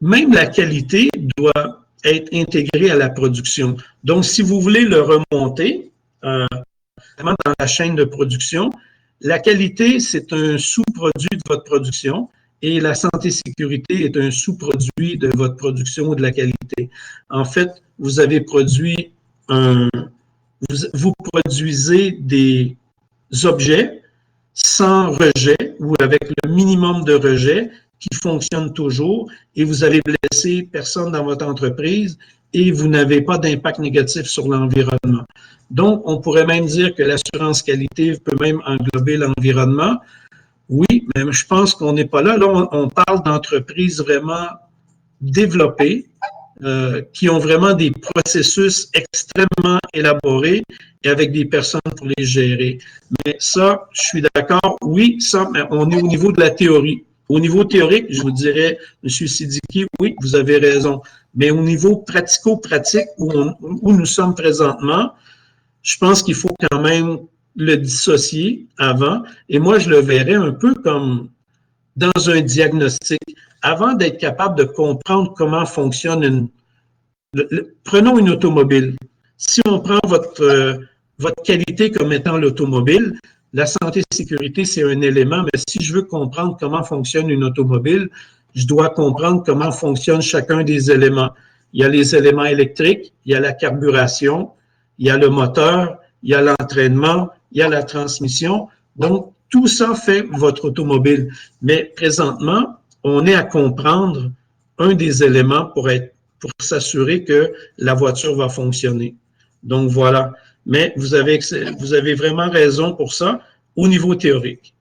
même la qualité doit être intégrée à la production. Donc, si vous voulez le remonter, dans la chaîne de production, la qualité, c'est un sous-produit de votre production et la santé-sécurité est un sous-produit de votre production ou de la qualité. En fait, vous avez produit vous produisez des objets sans rejet ou avec le minimum de rejet qui fonctionne toujours et vous avez blessé personne dans votre entreprise et vous n'avez pas d'impact négatif sur l'environnement. Donc, on pourrait même dire que l'assurance qualité peut même englober l'environnement Oui, mais je pense qu'on n'est pas là. Là, on parle d'entreprises vraiment développées, qui ont vraiment des processus extrêmement élaborés et avec des personnes pour les gérer. Mais ça, je suis d'accord, oui, ça, mais on est au niveau de la théorie. Au niveau théorique, je vous dirais, M. Siddiqui, oui, vous avez raison. Mais au niveau pratico-pratique, où nous sommes présentement, je pense qu'il faut quand même le dissocier avant. Et moi, je le verrais un peu comme dans un diagnostic. Avant d'être capable de comprendre comment fonctionne prenons une automobile. Si on prend votre qualité comme étant l'automobile, la santé et sécurité, c'est un élément, mais si je veux comprendre comment fonctionne une automobile, je dois comprendre comment fonctionne chacun des éléments. Il y a les éléments électriques, il y a la carburation, il y a le moteur, il y a l'entraînement, il y a la transmission. Donc, tout ça fait votre automobile. Mais présentement, on est à comprendre un des éléments pour s'assurer que la voiture va fonctionner. Donc, voilà. Mais vous avez vraiment raison pour ça au niveau théorique.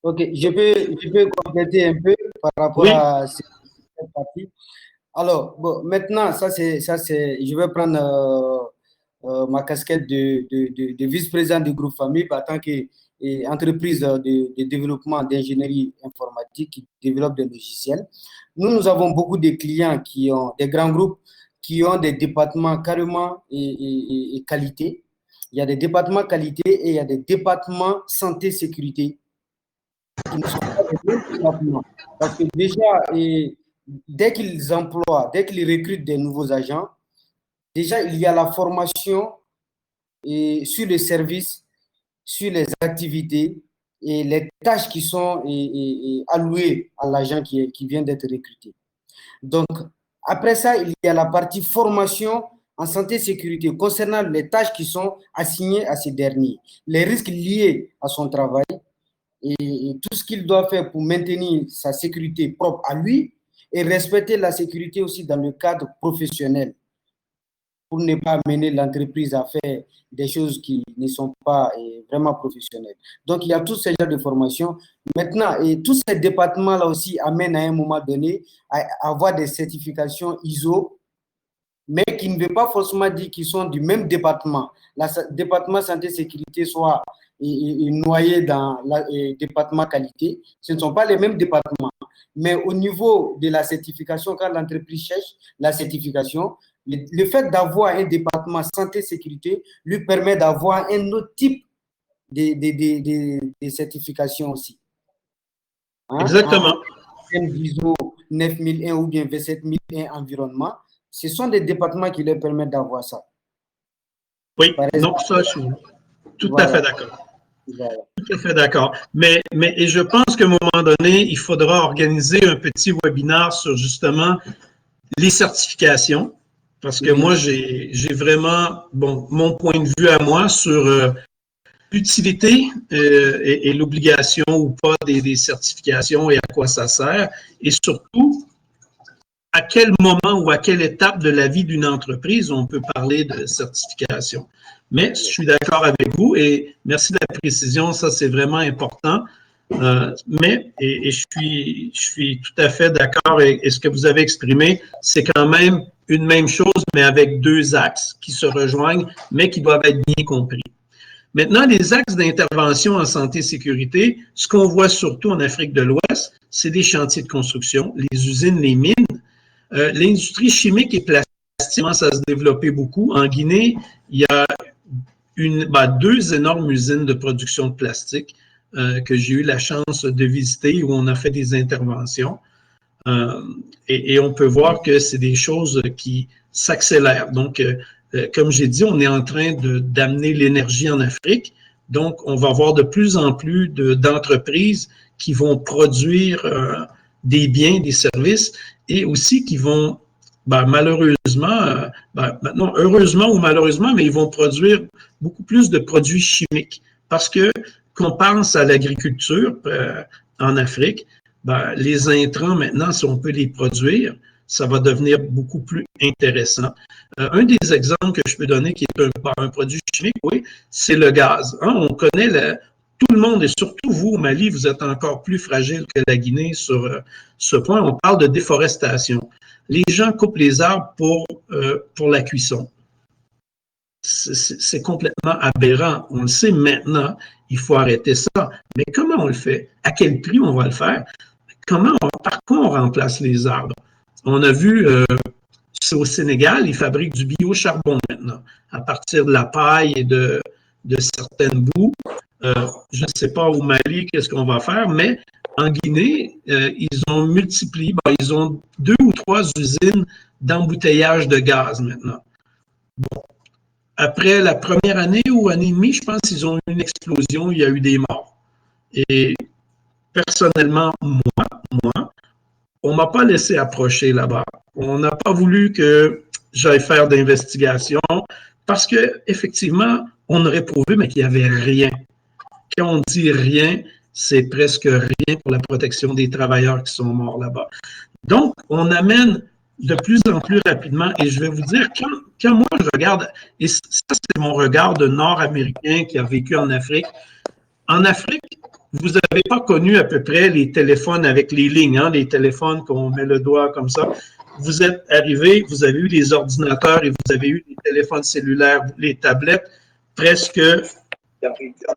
Ok, je peux compléter un peu par rapport Oui. à cette partie. Alors, bon, maintenant, je vais prendre ma casquette de vice-président du groupe Famille en tant qu'entreprise de développement d'ingénierie informatique qui développe des logiciels. Nous avons beaucoup de clients qui ont des grands groupes qui ont des départements carrément et qualité. Il y a des départements qualité et il y a des départements santé-sécurité qui ne sont pas des mêmes départements. Parce que déjà, dès qu'ils emploient, dès qu'ils recrutent des nouveaux agents, déjà, il y a la formation sur les services, sur les activités et les tâches qui sont allouées à l'agent qui vient d'être recruté. Donc, après ça, il y a la partie formation en santé et sécurité concernant les tâches qui sont assignées à ces derniers, les risques liés à son travail et tout ce qu'il doit faire pour maintenir sa sécurité propre à lui et respecter la sécurité aussi dans le cadre professionnel pour ne pas amener l'entreprise à faire des choses qui ne sont pas vraiment professionnelles. Donc, il y a tous ces genres de formations. Maintenant, et tous ces départements-là aussi amènent à un moment donné à avoir des certifications ISO, mais qui ne veut pas forcément dire qu'ils sont du même département. Le département santé-sécurité soit noyé dans le département qualité. Ce ne sont pas les mêmes départements. Mais au niveau de la certification, quand l'entreprise cherche la certification, le fait d'avoir un département santé-sécurité lui permet d'avoir un autre type de certification aussi. Hein? Exactement. ISO 9001 ou bien 27001 environnement, ce sont des départements qui leur permettent d'avoir ça. Oui, donc ça, je suis tout à fait d'accord. Voilà. Tout à fait d'accord. Mais et je pense qu'à un moment donné, il faudra organiser un petit webinaire sur justement les certifications. Parce que moi, j'ai vraiment mon point de vue à moi sur l'utilité et l'obligation ou pas des certifications et à quoi ça sert. Et surtout, à quel moment ou à quelle étape de la vie d'une entreprise on peut parler de certification. Mais je suis d'accord avec vous et merci de la précision, ça c'est vraiment important. Mais je suis tout à fait d'accord et ce que vous avez exprimé, c'est quand même une même chose, mais avec deux axes qui se rejoignent, mais qui doivent être bien compris. Maintenant, les axes d'intervention en santé et sécurité, ce qu'on voit surtout en Afrique de l'Ouest, c'est des chantiers de construction, les usines, les mines. L'industrie chimique et plastique commence à se développer beaucoup. En Guinée, il y a deux énormes usines de production de plastique que j'ai eu la chance de visiter où on a fait des interventions. Et on peut voir que c'est des choses qui s'accélèrent. Donc, comme j'ai dit, on est en train d'amener l'énergie en Afrique. Donc, on va avoir de plus en plus d'entreprises qui vont produire des biens, des services et aussi qui vont, malheureusement, maintenant, heureusement ou malheureusement, mais ils vont produire beaucoup plus de produits chimiques. Parce que, qu'on pense à l'agriculture en Afrique, les intrants, maintenant, si on peut les produire, ça va devenir beaucoup plus intéressant. Un des exemples que je peux donner qui est un produit chimique, oui, c'est le gaz. Hein? On connaît tout le monde, et surtout vous, au Mali, vous êtes encore plus fragile que la Guinée sur ce point. On parle de déforestation. Les gens coupent les arbres pour la cuisson. C'est complètement aberrant. On le sait maintenant, il faut arrêter ça. Mais comment on le fait? À quel prix on va le faire? Par quoi on remplace les arbres? On a vu, c'est au Sénégal, ils fabriquent du biocharbon maintenant, à partir de la paille et de certaines boues. Je ne sais pas au Mali qu'est-ce qu'on va faire, mais en Guinée, ils ont multiplié, ils ont 2 ou 3 usines d'embouteillage de gaz maintenant. Bon. Après la première année ou année et demie, je pense qu'ils ont eu une explosion, il y a eu des morts. Et personnellement, moi, on ne m'a pas laissé approcher là-bas. On n'a pas voulu que j'aille faire d'investigation parce qu'effectivement, on aurait prouvé, mais qu'il n'y avait rien. Quand on dit rien, c'est presque rien pour la protection des travailleurs qui sont morts là-bas. Donc, on amène de plus en plus rapidement, et je vais vous dire, quand moi je regarde, et ça c'est mon regard de Nord-Américain qui a vécu en Afrique, vous n'avez pas connu à peu près les téléphones avec les lignes, hein, les téléphones qu'on met le doigt comme ça. Vous êtes arrivé, vous avez eu les ordinateurs et vous avez eu les téléphones cellulaires, les tablettes, presque.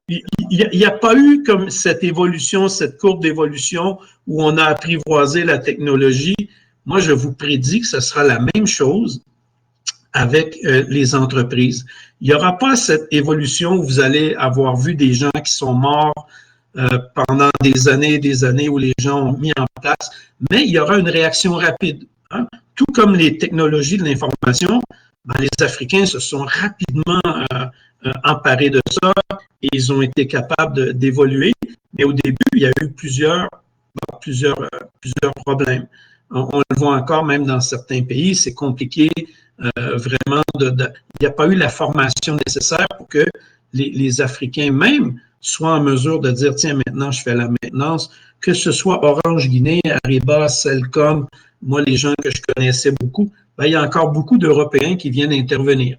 Il n'y a pas eu comme cette évolution, cette courbe d'évolution où on a apprivoisé la technologie. Moi, je vous prédis que ce sera la même chose avec les entreprises. Il n'y aura pas cette évolution où vous allez avoir vu des gens qui sont morts pendant des années où les gens ont mis en place, mais il y aura une réaction rapide. Hein? Tout comme les technologies de l'information, les Africains se sont rapidement emparés de ça et ils ont été capables d'évoluer. Mais au début, il y a eu plusieurs problèmes. On le voit encore, même dans certains pays, c'est compliqué. Vraiment, il n'y a pas eu la formation nécessaire pour que les Africains même soient en mesure de dire, tiens, maintenant, je fais la maintenance, que ce soit Orange Guinée, Ariba, Cellcom, moi, les gens que je connaissais beaucoup, il y a encore beaucoup d'Européens qui viennent intervenir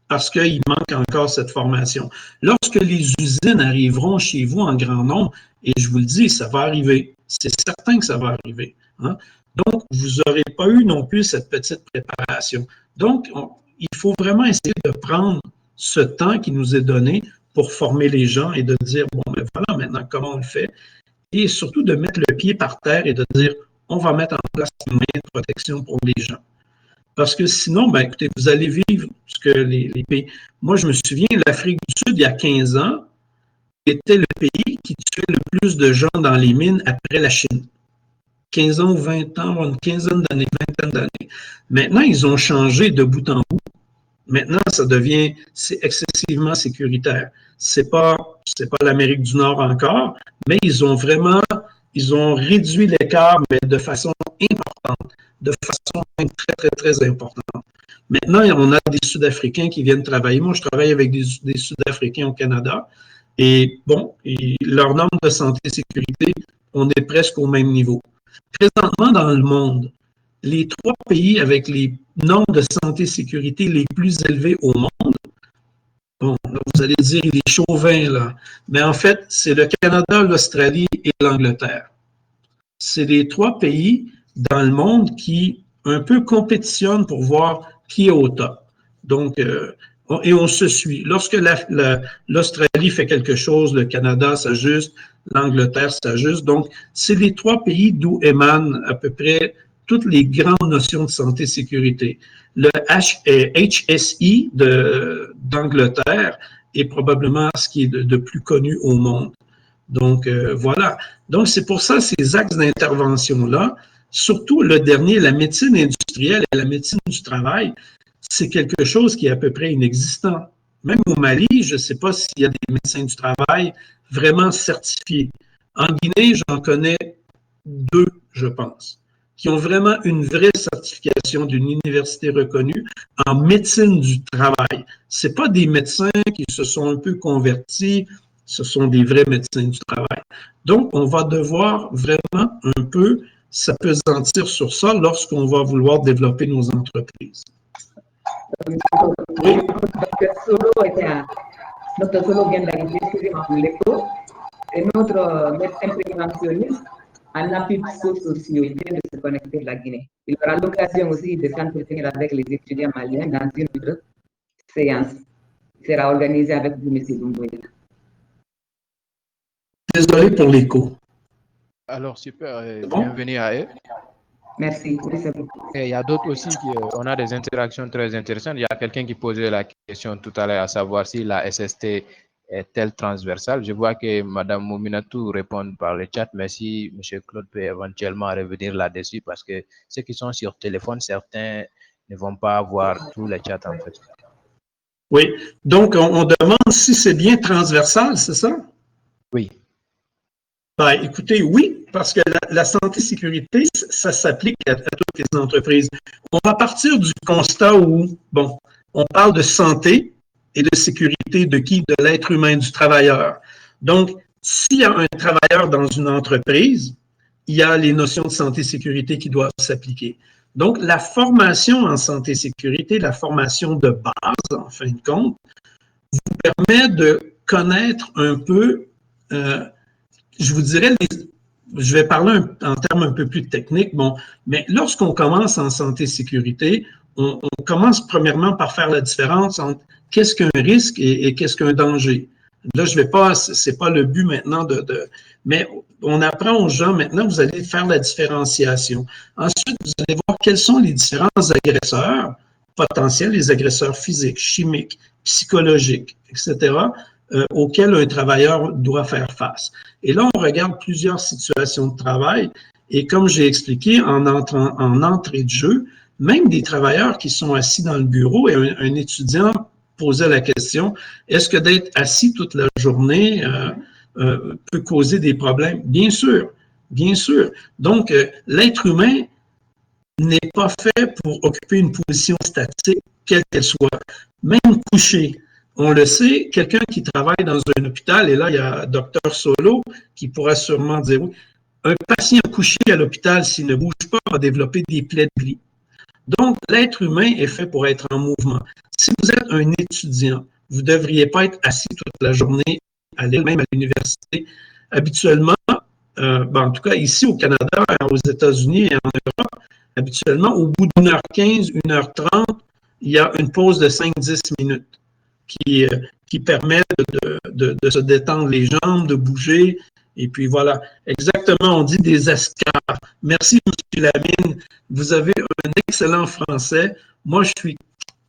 parce qu'il manque encore cette formation. Lorsque les usines arriveront chez vous en grand nombre, et je vous le dis, ça va arriver, c'est certain que ça va arriver, hein? Donc, vous n'aurez pas eu non plus cette petite préparation. Donc, il faut vraiment essayer de prendre ce temps qui nous est donné pour former les gens et de dire, bon, ben voilà maintenant comment on le fait. Et surtout de mettre le pied par terre et de dire, on va mettre en place des moyens de protection pour les gens. Parce que sinon, ben écoutez, vous allez vivre ce que les pays... Moi, je me souviens, l'Afrique du Sud, il y a 15 ans, était le pays qui tuait le plus de gens dans les mines après la Chine. 15 ans ou 20 ans, une quinzaine d'années, vingtaine d'années. Maintenant, ils ont changé de bout en bout. Maintenant, c'est excessivement sécuritaire. C'est pas l'Amérique du Nord encore, mais ils ont réduit l'écart, mais de façon importante, de façon très, très, très importante. Maintenant, on a des Sud-Africains qui viennent travailler. Moi, je travaille avec des Sud-Africains au Canada. Et bon, leur norme de santé et sécurité, on est presque au même niveau. Présentement, dans le monde, les 3 pays avec les normes de santé et sécurité les plus élevées au monde, bon, là, vous allez dire, il est chauvin, là. Mais en fait, c'est le Canada, l'Australie et l'Angleterre. C'est les 3 pays dans le monde qui un peu compétitionnent pour voir qui est au top. Donc, et on se suit. Lorsque l'Australie fait quelque chose, le Canada s'ajuste, l'Angleterre s'ajuste. Donc, c'est les 3 pays d'où émanent à peu près toutes les grandes notions de santé et sécurité. Le HSI d'Angleterre est probablement ce qui est de plus connu au monde. Donc, voilà. Donc, c'est pour ça, ces axes d'intervention-là, surtout le dernier, la médecine industrielle et la médecine du travail, c'est quelque chose qui est à peu près inexistant. Même au Mali, je ne sais pas s'il y a des médecins du travail vraiment certifiés. En Guinée, j'en connais 2, je pense, qui ont vraiment une vraie certification d'une université reconnue en médecine du travail. Ce ne sont pas des médecins qui se sont un peu convertis, ce sont des vrais médecins du travail. Donc, on va devoir vraiment un peu s'appesantir sur ça lorsqu'on va vouloir développer nos entreprises. Doctor Solo vient d'arriver, excusez-moi pour l'écho. Et notre médecin préventionniste, en appui psychosociaux, il vient de se connecter de la Guinée. Il aura l'occasion aussi de s'entretenir avec les étudiants maliens dans une autre séance qui sera organisée avec vous, M. Doumbouya. Désolé pour l'écho. Alors, super, Bon. bienvenue à eux. Merci. Oui, c'est bon. Et il y a d'autres aussi, on a des interactions très intéressantes. Il y a quelqu'un qui posait la question tout à l'heure, à savoir si la SST est-elle transversale. Je vois que Mme Mouminatou répond par le chat, mais si M. Claude peut éventuellement revenir là-dessus, parce que ceux qui sont sur téléphone, certains ne vont pas avoir tous les chats en fait. Oui, donc on demande si c'est bien transversal, c'est ça? Oui. Ben, écoutez, oui, parce que la santé-sécurité, ça s'applique à toutes les entreprises. On va partir du constat où, bon, on parle de santé et de sécurité de qui? De l'être humain, du travailleur. Donc, s'il y a un travailleur dans une entreprise, il y a les notions de santé-sécurité qui doivent s'appliquer. Donc, la formation en santé-sécurité, la formation de base, en fin de compte, vous permet de connaître un peu, je vous dirais, je vais parler en termes un peu plus techniques, bon, mais lorsqu'on commence en santé-sécurité, on commence premièrement par faire la différence entre qu'est-ce qu'un risque et qu'est-ce qu'un danger. Là, je vais pas, c'est pas le but maintenant mais on apprend aux gens maintenant, vous allez faire la différenciation. Ensuite, vous allez voir quels sont les différents agresseurs potentiels, les agresseurs physiques, chimiques, psychologiques, etc., auxquels un travailleur doit faire face. Et là, on regarde plusieurs situations de travail et comme j'ai expliqué en entrée de jeu, même des travailleurs qui sont assis dans le bureau et un étudiant posait la question, est-ce que d'être assis toute la journée peut causer des problèmes? Bien sûr, bien sûr. Donc, l'être humain n'est pas fait pour occuper une position statique, quelle qu'elle soit, même couché. On le sait, quelqu'un qui travaille dans un hôpital, et là, il y a Dr Solo qui pourra sûrement dire oui, un patient couché à l'hôpital, s'il ne bouge pas, va développer des plaies de lit. Donc, l'être humain est fait pour être en mouvement. Si vous êtes un étudiant, vous ne devriez pas être assis toute la journée, même à l'université. Habituellement, en tout cas ici au Canada, aux États-Unis et en Europe, habituellement, au bout d'une heure 15, 1h30, il y a une pause de 5-10 minutes qui permet de se détendre les jambes, de bouger. Et puis voilà, exactement, on dit des escarres. Merci, M. Lamine. Vous avez un excellent français. Moi, je suis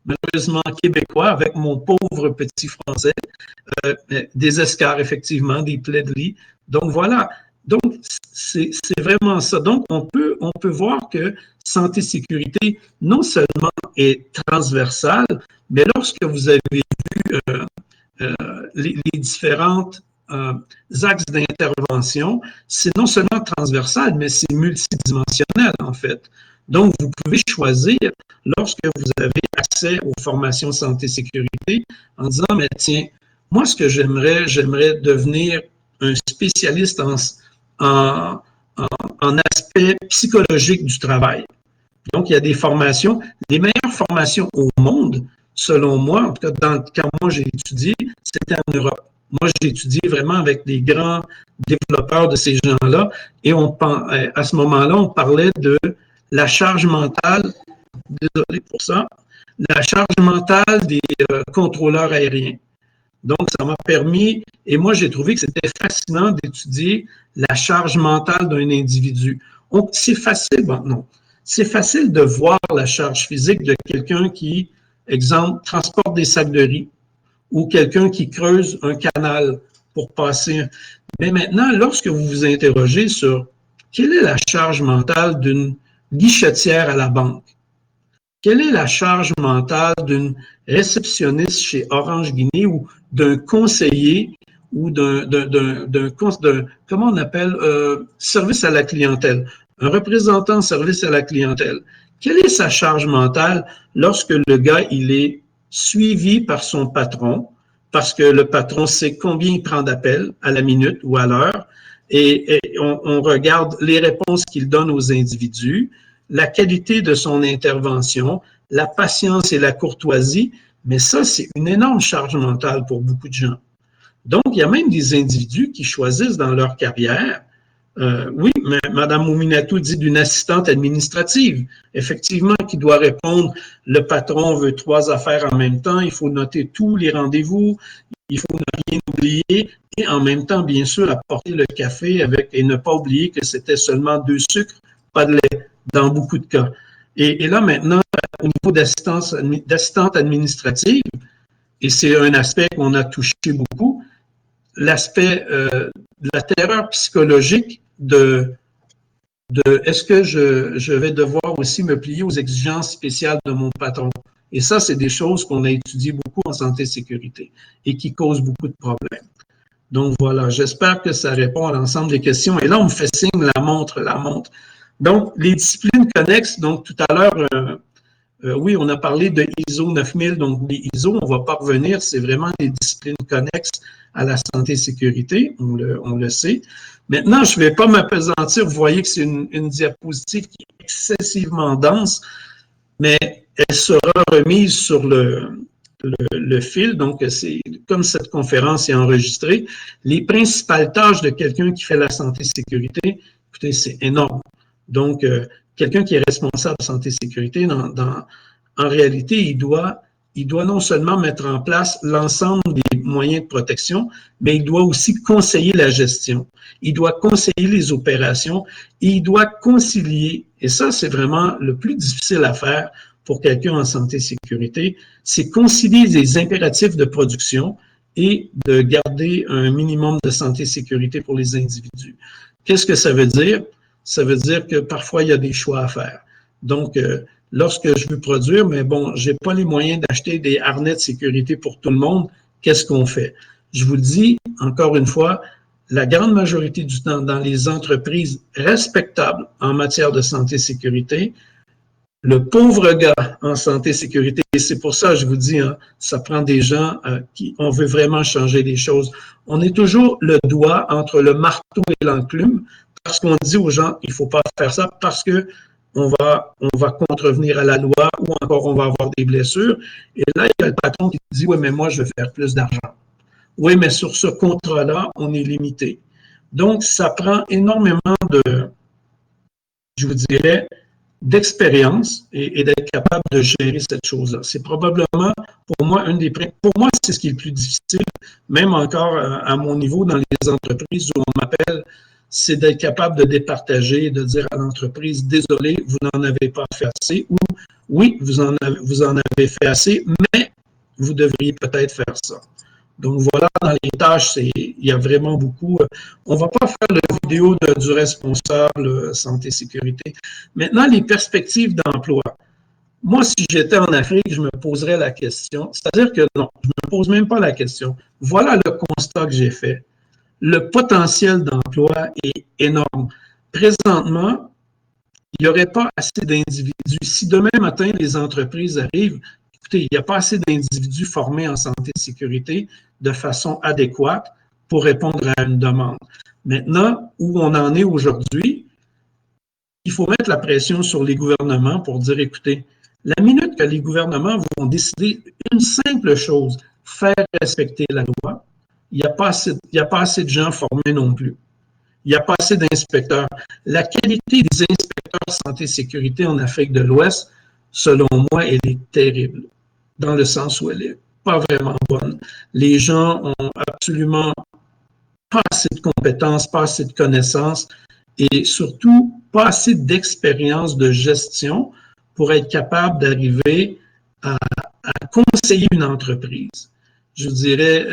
malheureusement québécois avec mon pauvre petit français. Des escarres, effectivement, des plaies de lit. Donc voilà. Donc, c'est vraiment ça. Donc, on peut voir que santé-sécurité, non seulement est transversale, mais lorsque vous avez vu les différentes axes d'intervention, c'est non seulement transversal, mais c'est multidimensionnel, en fait. Donc, vous pouvez choisir, lorsque vous avez accès aux formations santé-sécurité, en disant, mais tiens, moi, ce que j'aimerais devenir un spécialiste en aspect psychologique du travail. Donc, il y a des formations, les meilleures formations au monde, selon moi, en tout cas, quand moi j'ai étudié, c'était en Europe. Moi, j'ai étudié vraiment avec des grands développeurs de ces gens-là et à ce moment-là, on parlait de la charge mentale, désolé pour ça, la charge mentale des contrôleurs aériens. Donc, ça m'a permis, et moi, j'ai trouvé que c'était fascinant d'étudier la charge mentale d'un individu. Donc, c'est facile, bon, non, c'est facile de voir la charge physique de quelqu'un qui, exemple, transporte des sacs de riz ou quelqu'un qui creuse un canal pour passer. Mais maintenant, lorsque vous vous interrogez sur quelle est la charge mentale d'une guichetière à la banque, quelle est la charge mentale d'une réceptionniste chez Orange Guinée ou d'un conseiller ou d'un comment on appelle, service à la clientèle, un représentant service à la clientèle. Quelle est sa charge mentale lorsque le gars, il est suivi par son patron, parce que le patron sait combien il prend d'appels à la minute ou à l'heure, et on regarde les réponses qu'il donne aux individus, la qualité de son intervention, la patience et la courtoisie, mais ça, c'est une énorme charge mentale pour beaucoup de gens. Donc, il y a même des individus qui choisissent dans leur carrière, oui, mais Mme Mouminatou dit d'une assistante administrative, effectivement, qui doit répondre, le patron veut 3 affaires en même temps, il faut noter tous les rendez-vous, il faut ne rien oublier, et en même temps, bien sûr, apporter le café avec, et ne pas oublier que c'était seulement 2 sucres, pas de lait, dans beaucoup de cas. Et là, maintenant, au niveau d'assistante administrative, et c'est un aspect qu'on a touché beaucoup, l'aspect de la terreur psychologique de est-ce que je vais devoir aussi me plier aux exigences spéciales de mon patron? Et ça, c'est des choses qu'on a étudiées beaucoup en santé et sécurité et qui causent beaucoup de problèmes. Donc voilà, j'espère que ça répond à l'ensemble des questions. Et là, on me fait signe la montre, la montre. Donc, les disciplines connexes, donc tout à l'heure, oui, on a parlé de ISO 9000, donc les ISO, on ne va pas revenir, c'est vraiment des disciplines connexes à la santé et sécurité, on le sait. Maintenant, je ne vais pas m'appesantir, vous voyez que c'est une diapositive qui est excessivement dense, mais elle sera remise sur le fil, donc c'est comme cette conférence est enregistrée. Les principales tâches de quelqu'un qui fait la santé et sécurité, écoutez, c'est énorme. Donc, quelqu'un qui est responsable de santé et sécurité, en réalité, il doit non seulement mettre en place l'ensemble des moyens de protection, mais il doit aussi conseiller la gestion. Il doit conseiller les opérations et il doit concilier. Et ça, c'est vraiment le plus difficile à faire pour quelqu'un en santé et sécurité, c'est concilier les impératifs de production et de garder un minimum de santé et sécurité pour les individus. Qu'est-ce que ça veut dire? Ça veut dire que parfois, il y a des choix à faire. Donc, lorsque je veux produire, mais bon, je n'ai pas les moyens d'acheter des harnais de sécurité pour tout le monde, qu'est-ce qu'on fait? Je vous le dis, encore une fois, la grande majorité du temps, dans les entreprises respectables en matière de santé et sécurité, le pauvre gars en santé et sécurité, et c'est pour ça que je vous dis, hein, ça prend des gens qui, on veut vraiment changer les choses. On est toujours le doigt entre le marteau et l'enclume, parce qu'on dit aux gens, il ne faut pas faire ça, parce que on va contrevenir à la loi ou encore on va avoir des blessures. Et là, il y a le patron qui dit, oui, mais moi, je veux faire plus d'argent. Oui, mais sur ce contrat-là, on est limité. Donc, ça prend énormément je vous dirais, d'expérience et d'être capable de gérer cette chose-là. C'est probablement, pour moi, c'est ce qui est le plus difficile, même encore à mon niveau dans les entreprises où on m'appelle, c'est d'être capable de départager et de dire à l'entreprise, désolé, vous n'en avez pas fait assez, ou oui, vous en avez fait assez, mais vous devriez peut-être faire ça. Donc voilà, dans les tâches, il y a vraiment beaucoup. On ne va pas faire la vidéo du responsable santé et sécurité. Maintenant, les perspectives d'emploi. Moi, si j'étais en Afrique, je me poserais la question. C'est-à-dire que non, je ne me pose même pas la question. Voilà le constat que j'ai fait. Le potentiel d'emploi est énorme. Présentement, il n'y aurait pas assez d'individus. Si demain matin, les entreprises arrivent, écoutez, il n'y a pas assez d'individus formés en santé et sécurité de façon adéquate pour répondre à une demande. Maintenant, où on en est aujourd'hui, il faut mettre la pression sur les gouvernements pour dire, écoutez, la minute que les gouvernements vont décider une simple chose, faire respecter la loi, il n'y a pas assez de gens formés non plus. Il n'y a pas assez d'inspecteurs. La qualité des inspecteurs santé et sécurité en Afrique de l'Ouest, selon moi, elle est terrible, dans le sens où elle n'est pas vraiment bonne. Les gens ont absolument pas assez de compétences, pas assez de connaissances et surtout pas assez d'expérience de gestion pour être capable d'arriver à conseiller une entreprise. Je dirais,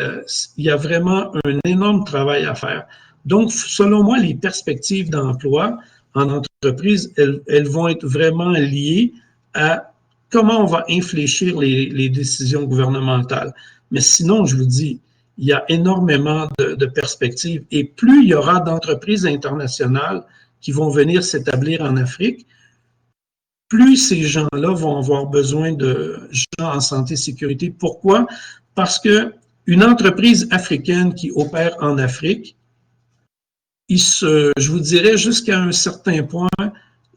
il y a vraiment un énorme travail à faire. Donc, selon moi, les perspectives d'emploi en entreprise, elles vont être vraiment liées à comment on va infléchir les décisions gouvernementales. Mais sinon, je vous dis, il y a énormément de perspectives. Et plus il y aura d'entreprises internationales qui vont venir s'établir en Afrique, plus ces gens-là vont avoir besoin de gens en santé et sécurité. Pourquoi? Parce qu'une entreprise africaine qui opère en Afrique, je vous dirais jusqu'à un certain point,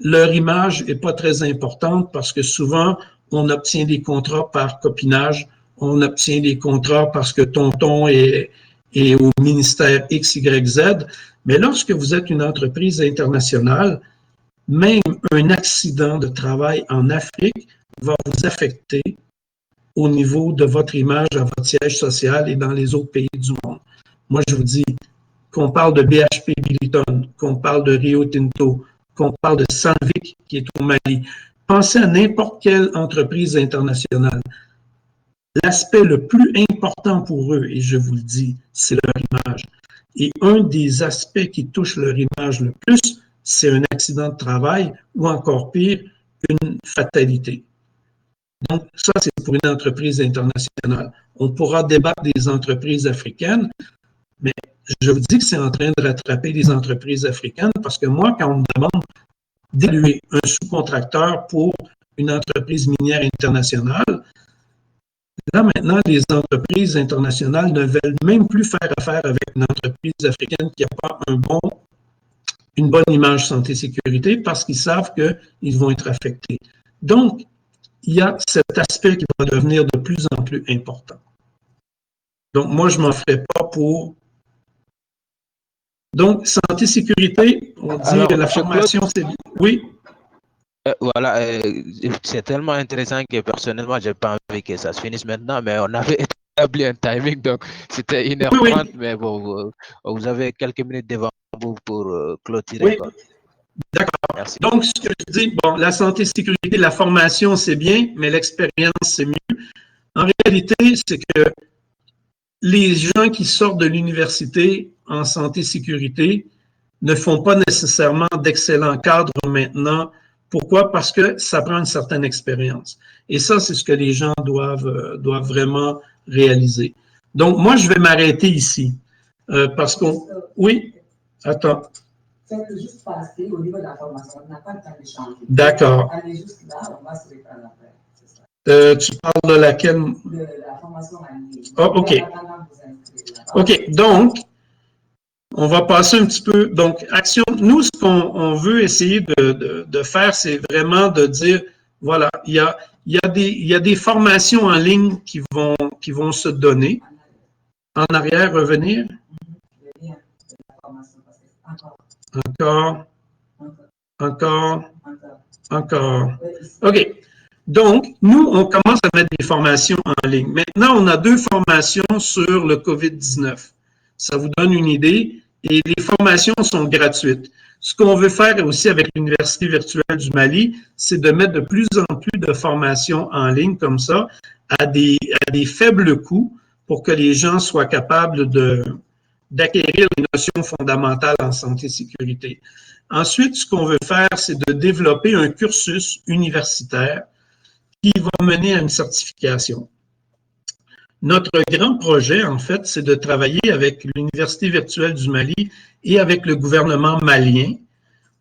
leur image n'est pas très importante parce que souvent, on obtient des contrats par copinage, on obtient des contrats parce que tonton est et au ministère XYZ, mais lorsque vous êtes une entreprise internationale, même un accident de travail en Afrique va vous affecter au niveau de votre image à votre siège social et dans les autres pays du monde. Moi, je vous dis, qu'on parle de BHP Billiton, qu'on parle de Rio Tinto, qu'on parle de Sandvik qui est au Mali, pensez à n'importe quelle entreprise internationale. L'aspect le plus important pour eux, et je vous le dis, c'est leur image. Et un des aspects qui touche leur image le plus, c'est un accident de travail ou encore pire, une fatalité. Donc, ça, c'est pour une entreprise internationale. On pourra débattre des entreprises africaines, mais je vous dis que c'est en train de rattraper les entreprises africaines parce que moi, quand on me demande d'évaluer un sous-contracteur pour une entreprise minière internationale, là, maintenant, les entreprises internationales ne veulent même plus faire affaire avec une entreprise africaine qui n'a pas une bonne image santé-sécurité parce qu'ils savent qu'ils vont être affectés. Donc, il y a cet aspect qui va devenir de plus en plus important. Donc, moi, je ne m'en ferai pas pour... Donc, santé-sécurité, on dit alors, que la formation, c'est... Oui? Voilà, c'est tellement intéressant que personnellement, je n'ai pas envie que ça se finisse maintenant, mais on avait établi un timing, donc c'était 1h30, oui. Mais bon, vous avez quelques minutes devant vous pour clôturer. Oui, d'accord. Donc, ce que je dis, bon, la santé-sécurité, la formation, c'est bien, mais l'expérience, c'est mieux. En réalité, c'est que les gens qui sortent de l'université en santé-sécurité ne font pas nécessairement d'excellents cadres maintenant. Pourquoi? Parce que ça prend une certaine expérience. Et ça, c'est ce que les gens doivent vraiment réaliser. Donc, moi, je vais m'arrêter ici. Parce qu'on... Oui? Attends. Faites juste passer au niveau de la formation. On n'a pas le temps de changer. D'accord. Allez juste là, on va se reprendre après. Tu parles de laquelle? De la formation en ligne. Oh, OK. OK. Donc, on va passer un petit peu. Donc, action. Nous, ce qu'on veut essayer de faire, c'est vraiment de dire, voilà, il y a des formations en ligne qui vont se donner. En arrière, revenir. Encore. OK. Donc, nous, on commence à mettre des formations en ligne. Maintenant, on a 2 formations sur le COVID-19. Ça vous donne une idée. Et les formations sont gratuites. Ce qu'on veut faire aussi avec l'Université virtuelle du Mali, c'est de mettre de plus en plus de formations en ligne comme ça, à des faibles coûts, pour que les gens soient capables d'acquérir les notions fondamentales en santé-sécurité. Ensuite, ce qu'on veut faire, c'est de développer un cursus universitaire qui va mener à une certification. Notre grand projet, en fait, c'est de travailler avec l'Université virtuelle du Mali et avec le gouvernement malien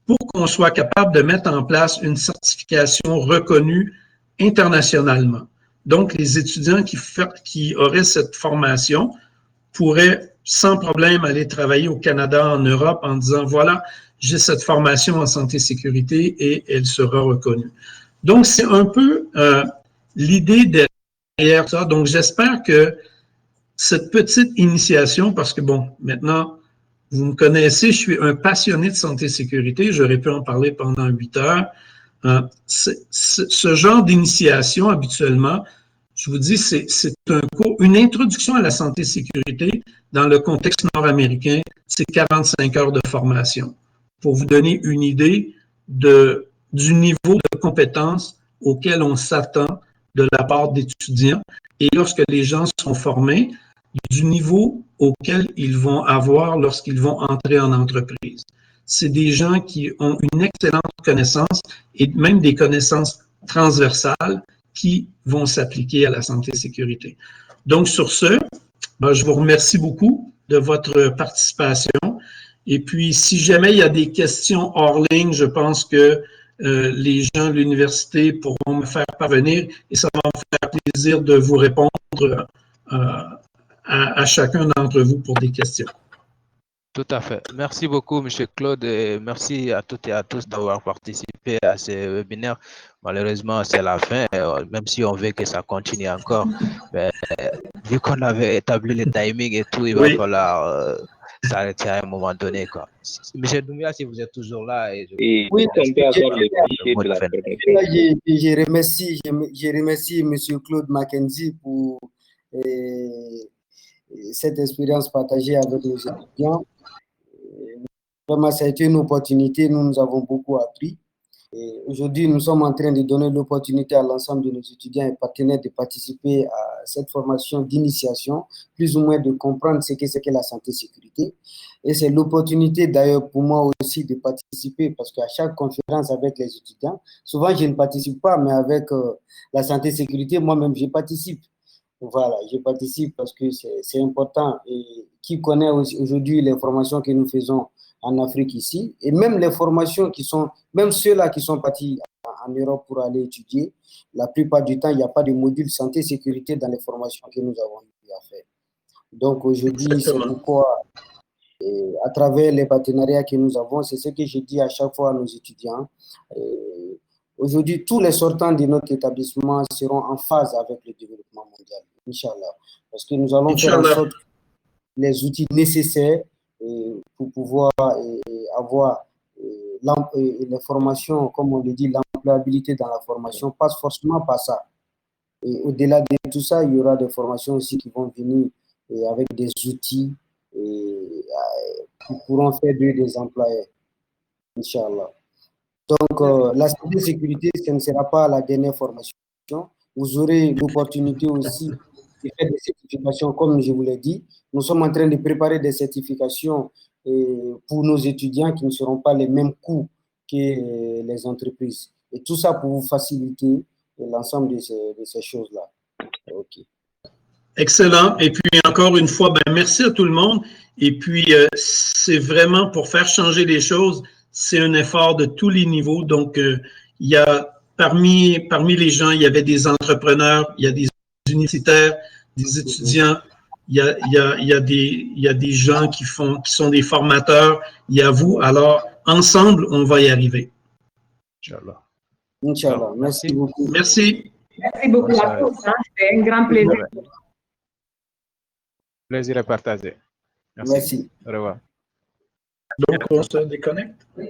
pour qu'on soit capable de mettre en place une certification reconnue internationalement. Donc, les étudiants qui auraient cette formation pourraient sans problème aller travailler au Canada, en Europe, en disant, voilà, j'ai cette formation en santé-sécurité et elle sera reconnue. Donc, c'est un peu l'idée derrière ça. Donc, j'espère que cette petite initiation, parce que bon, maintenant, vous me connaissez, je suis un passionné de santé-sécurité, j'aurais pu en parler pendant 8 heures. Ce genre d'initiation, habituellement, je vous dis, c'est un cours, une introduction à la santé-sécurité dans le contexte nord-américain, c'est 45 heures de formation. Pour vous donner une idée du niveau de compétence auquel on s'attend de la part d'étudiants et lorsque les gens sont formés, du niveau auquel ils vont avoir lorsqu'ils vont entrer en entreprise. C'est des gens qui ont une excellente connaissance et même des connaissances transversales qui vont s'appliquer à la santé-sécurité. Donc, sur ce, je vous remercie beaucoup de votre participation. Et puis, si jamais il y a des questions hors ligne, je pense que les gens de l'université pourront me faire parvenir et ça va me faire plaisir de vous répondre à chacun d'entre vous pour des questions. Tout à fait. Merci beaucoup, M. Claude, et merci à toutes et à tous d'avoir participé à ce webinaire. Malheureusement, c'est la fin, même si on veut que ça continue encore. Mais vu qu'on avait établi le timing et tout, il va falloir s'arrêter à un moment donné, quoi. Monsieur Doumbia, si vous êtes toujours là, et Et Oui, on peut avoir le fichier de la formation. je remercie M. Claude Mackenzie pour cette expérience partagée avec nos étudiants. Vraiment, ça a été une opportunité, nous avons beaucoup appris. Aujourd'hui, nous sommes en train de donner l'opportunité à l'ensemble de nos étudiants et partenaires de participer à cette formation d'initiation, plus ou moins de comprendre ce que c'est que la santé-sécurité. Et c'est l'opportunité d'ailleurs pour moi aussi de participer parce qu'à chaque conférence avec les étudiants, souvent je ne participe pas, mais avec la santé-sécurité, moi-même je participe. Voilà, je participe parce que c'est important. Et qui connaît aujourd'hui les formations que nous faisons en Afrique ici, et même les formations qui sont, même ceux-là qui sont partis en Europe pour aller étudier, la plupart du temps, il n'y a pas de module santé-sécurité dans les formations que nous avons eu à faire. Donc aujourd'hui, c'est pourquoi, à travers les partenariats que nous avons, c'est ce que je dis à chaque fois à nos étudiants. Aujourd'hui, tous les sortants de notre établissement seront en phase avec le développement mondial, Inch'Allah. Parce que nous allons faire en sorte que les outils nécessaires pour pouvoir avoir les formations, comme on le dit, l'employabilité dans la formation passe forcément par ça. Et au-delà de tout ça, il y aura des formations aussi qui vont venir avec des outils qui pourront faire des employés, Inch'Allah. Donc, la sécurité, ce ne sera pas la dernière formation. Vous aurez l'opportunité aussi de faire des certifications, comme je vous l'ai dit. Nous sommes en train de préparer des certifications pour nos étudiants qui ne seront pas les mêmes coûts que les entreprises. Et tout ça pour vous faciliter l'ensemble de ces choses-là. Okay. Excellent. Et puis, encore une fois, merci à tout le monde. Et puis, c'est vraiment pour faire changer les choses, c'est un effort de tous les niveaux. Donc, il y a parmi les gens, il y avait des entrepreneurs, il y a des universitaires, des étudiants, il y a des gens qui sont des formateurs, il y a vous. Alors, ensemble, on va y arriver. Inch'Allah. Inch'Allah. Merci beaucoup. Merci. Merci beaucoup à tous. C'était un grand plaisir. Plaisir est partagé. Merci. Merci. Au revoir. Donc, on se déconnecte? Oui.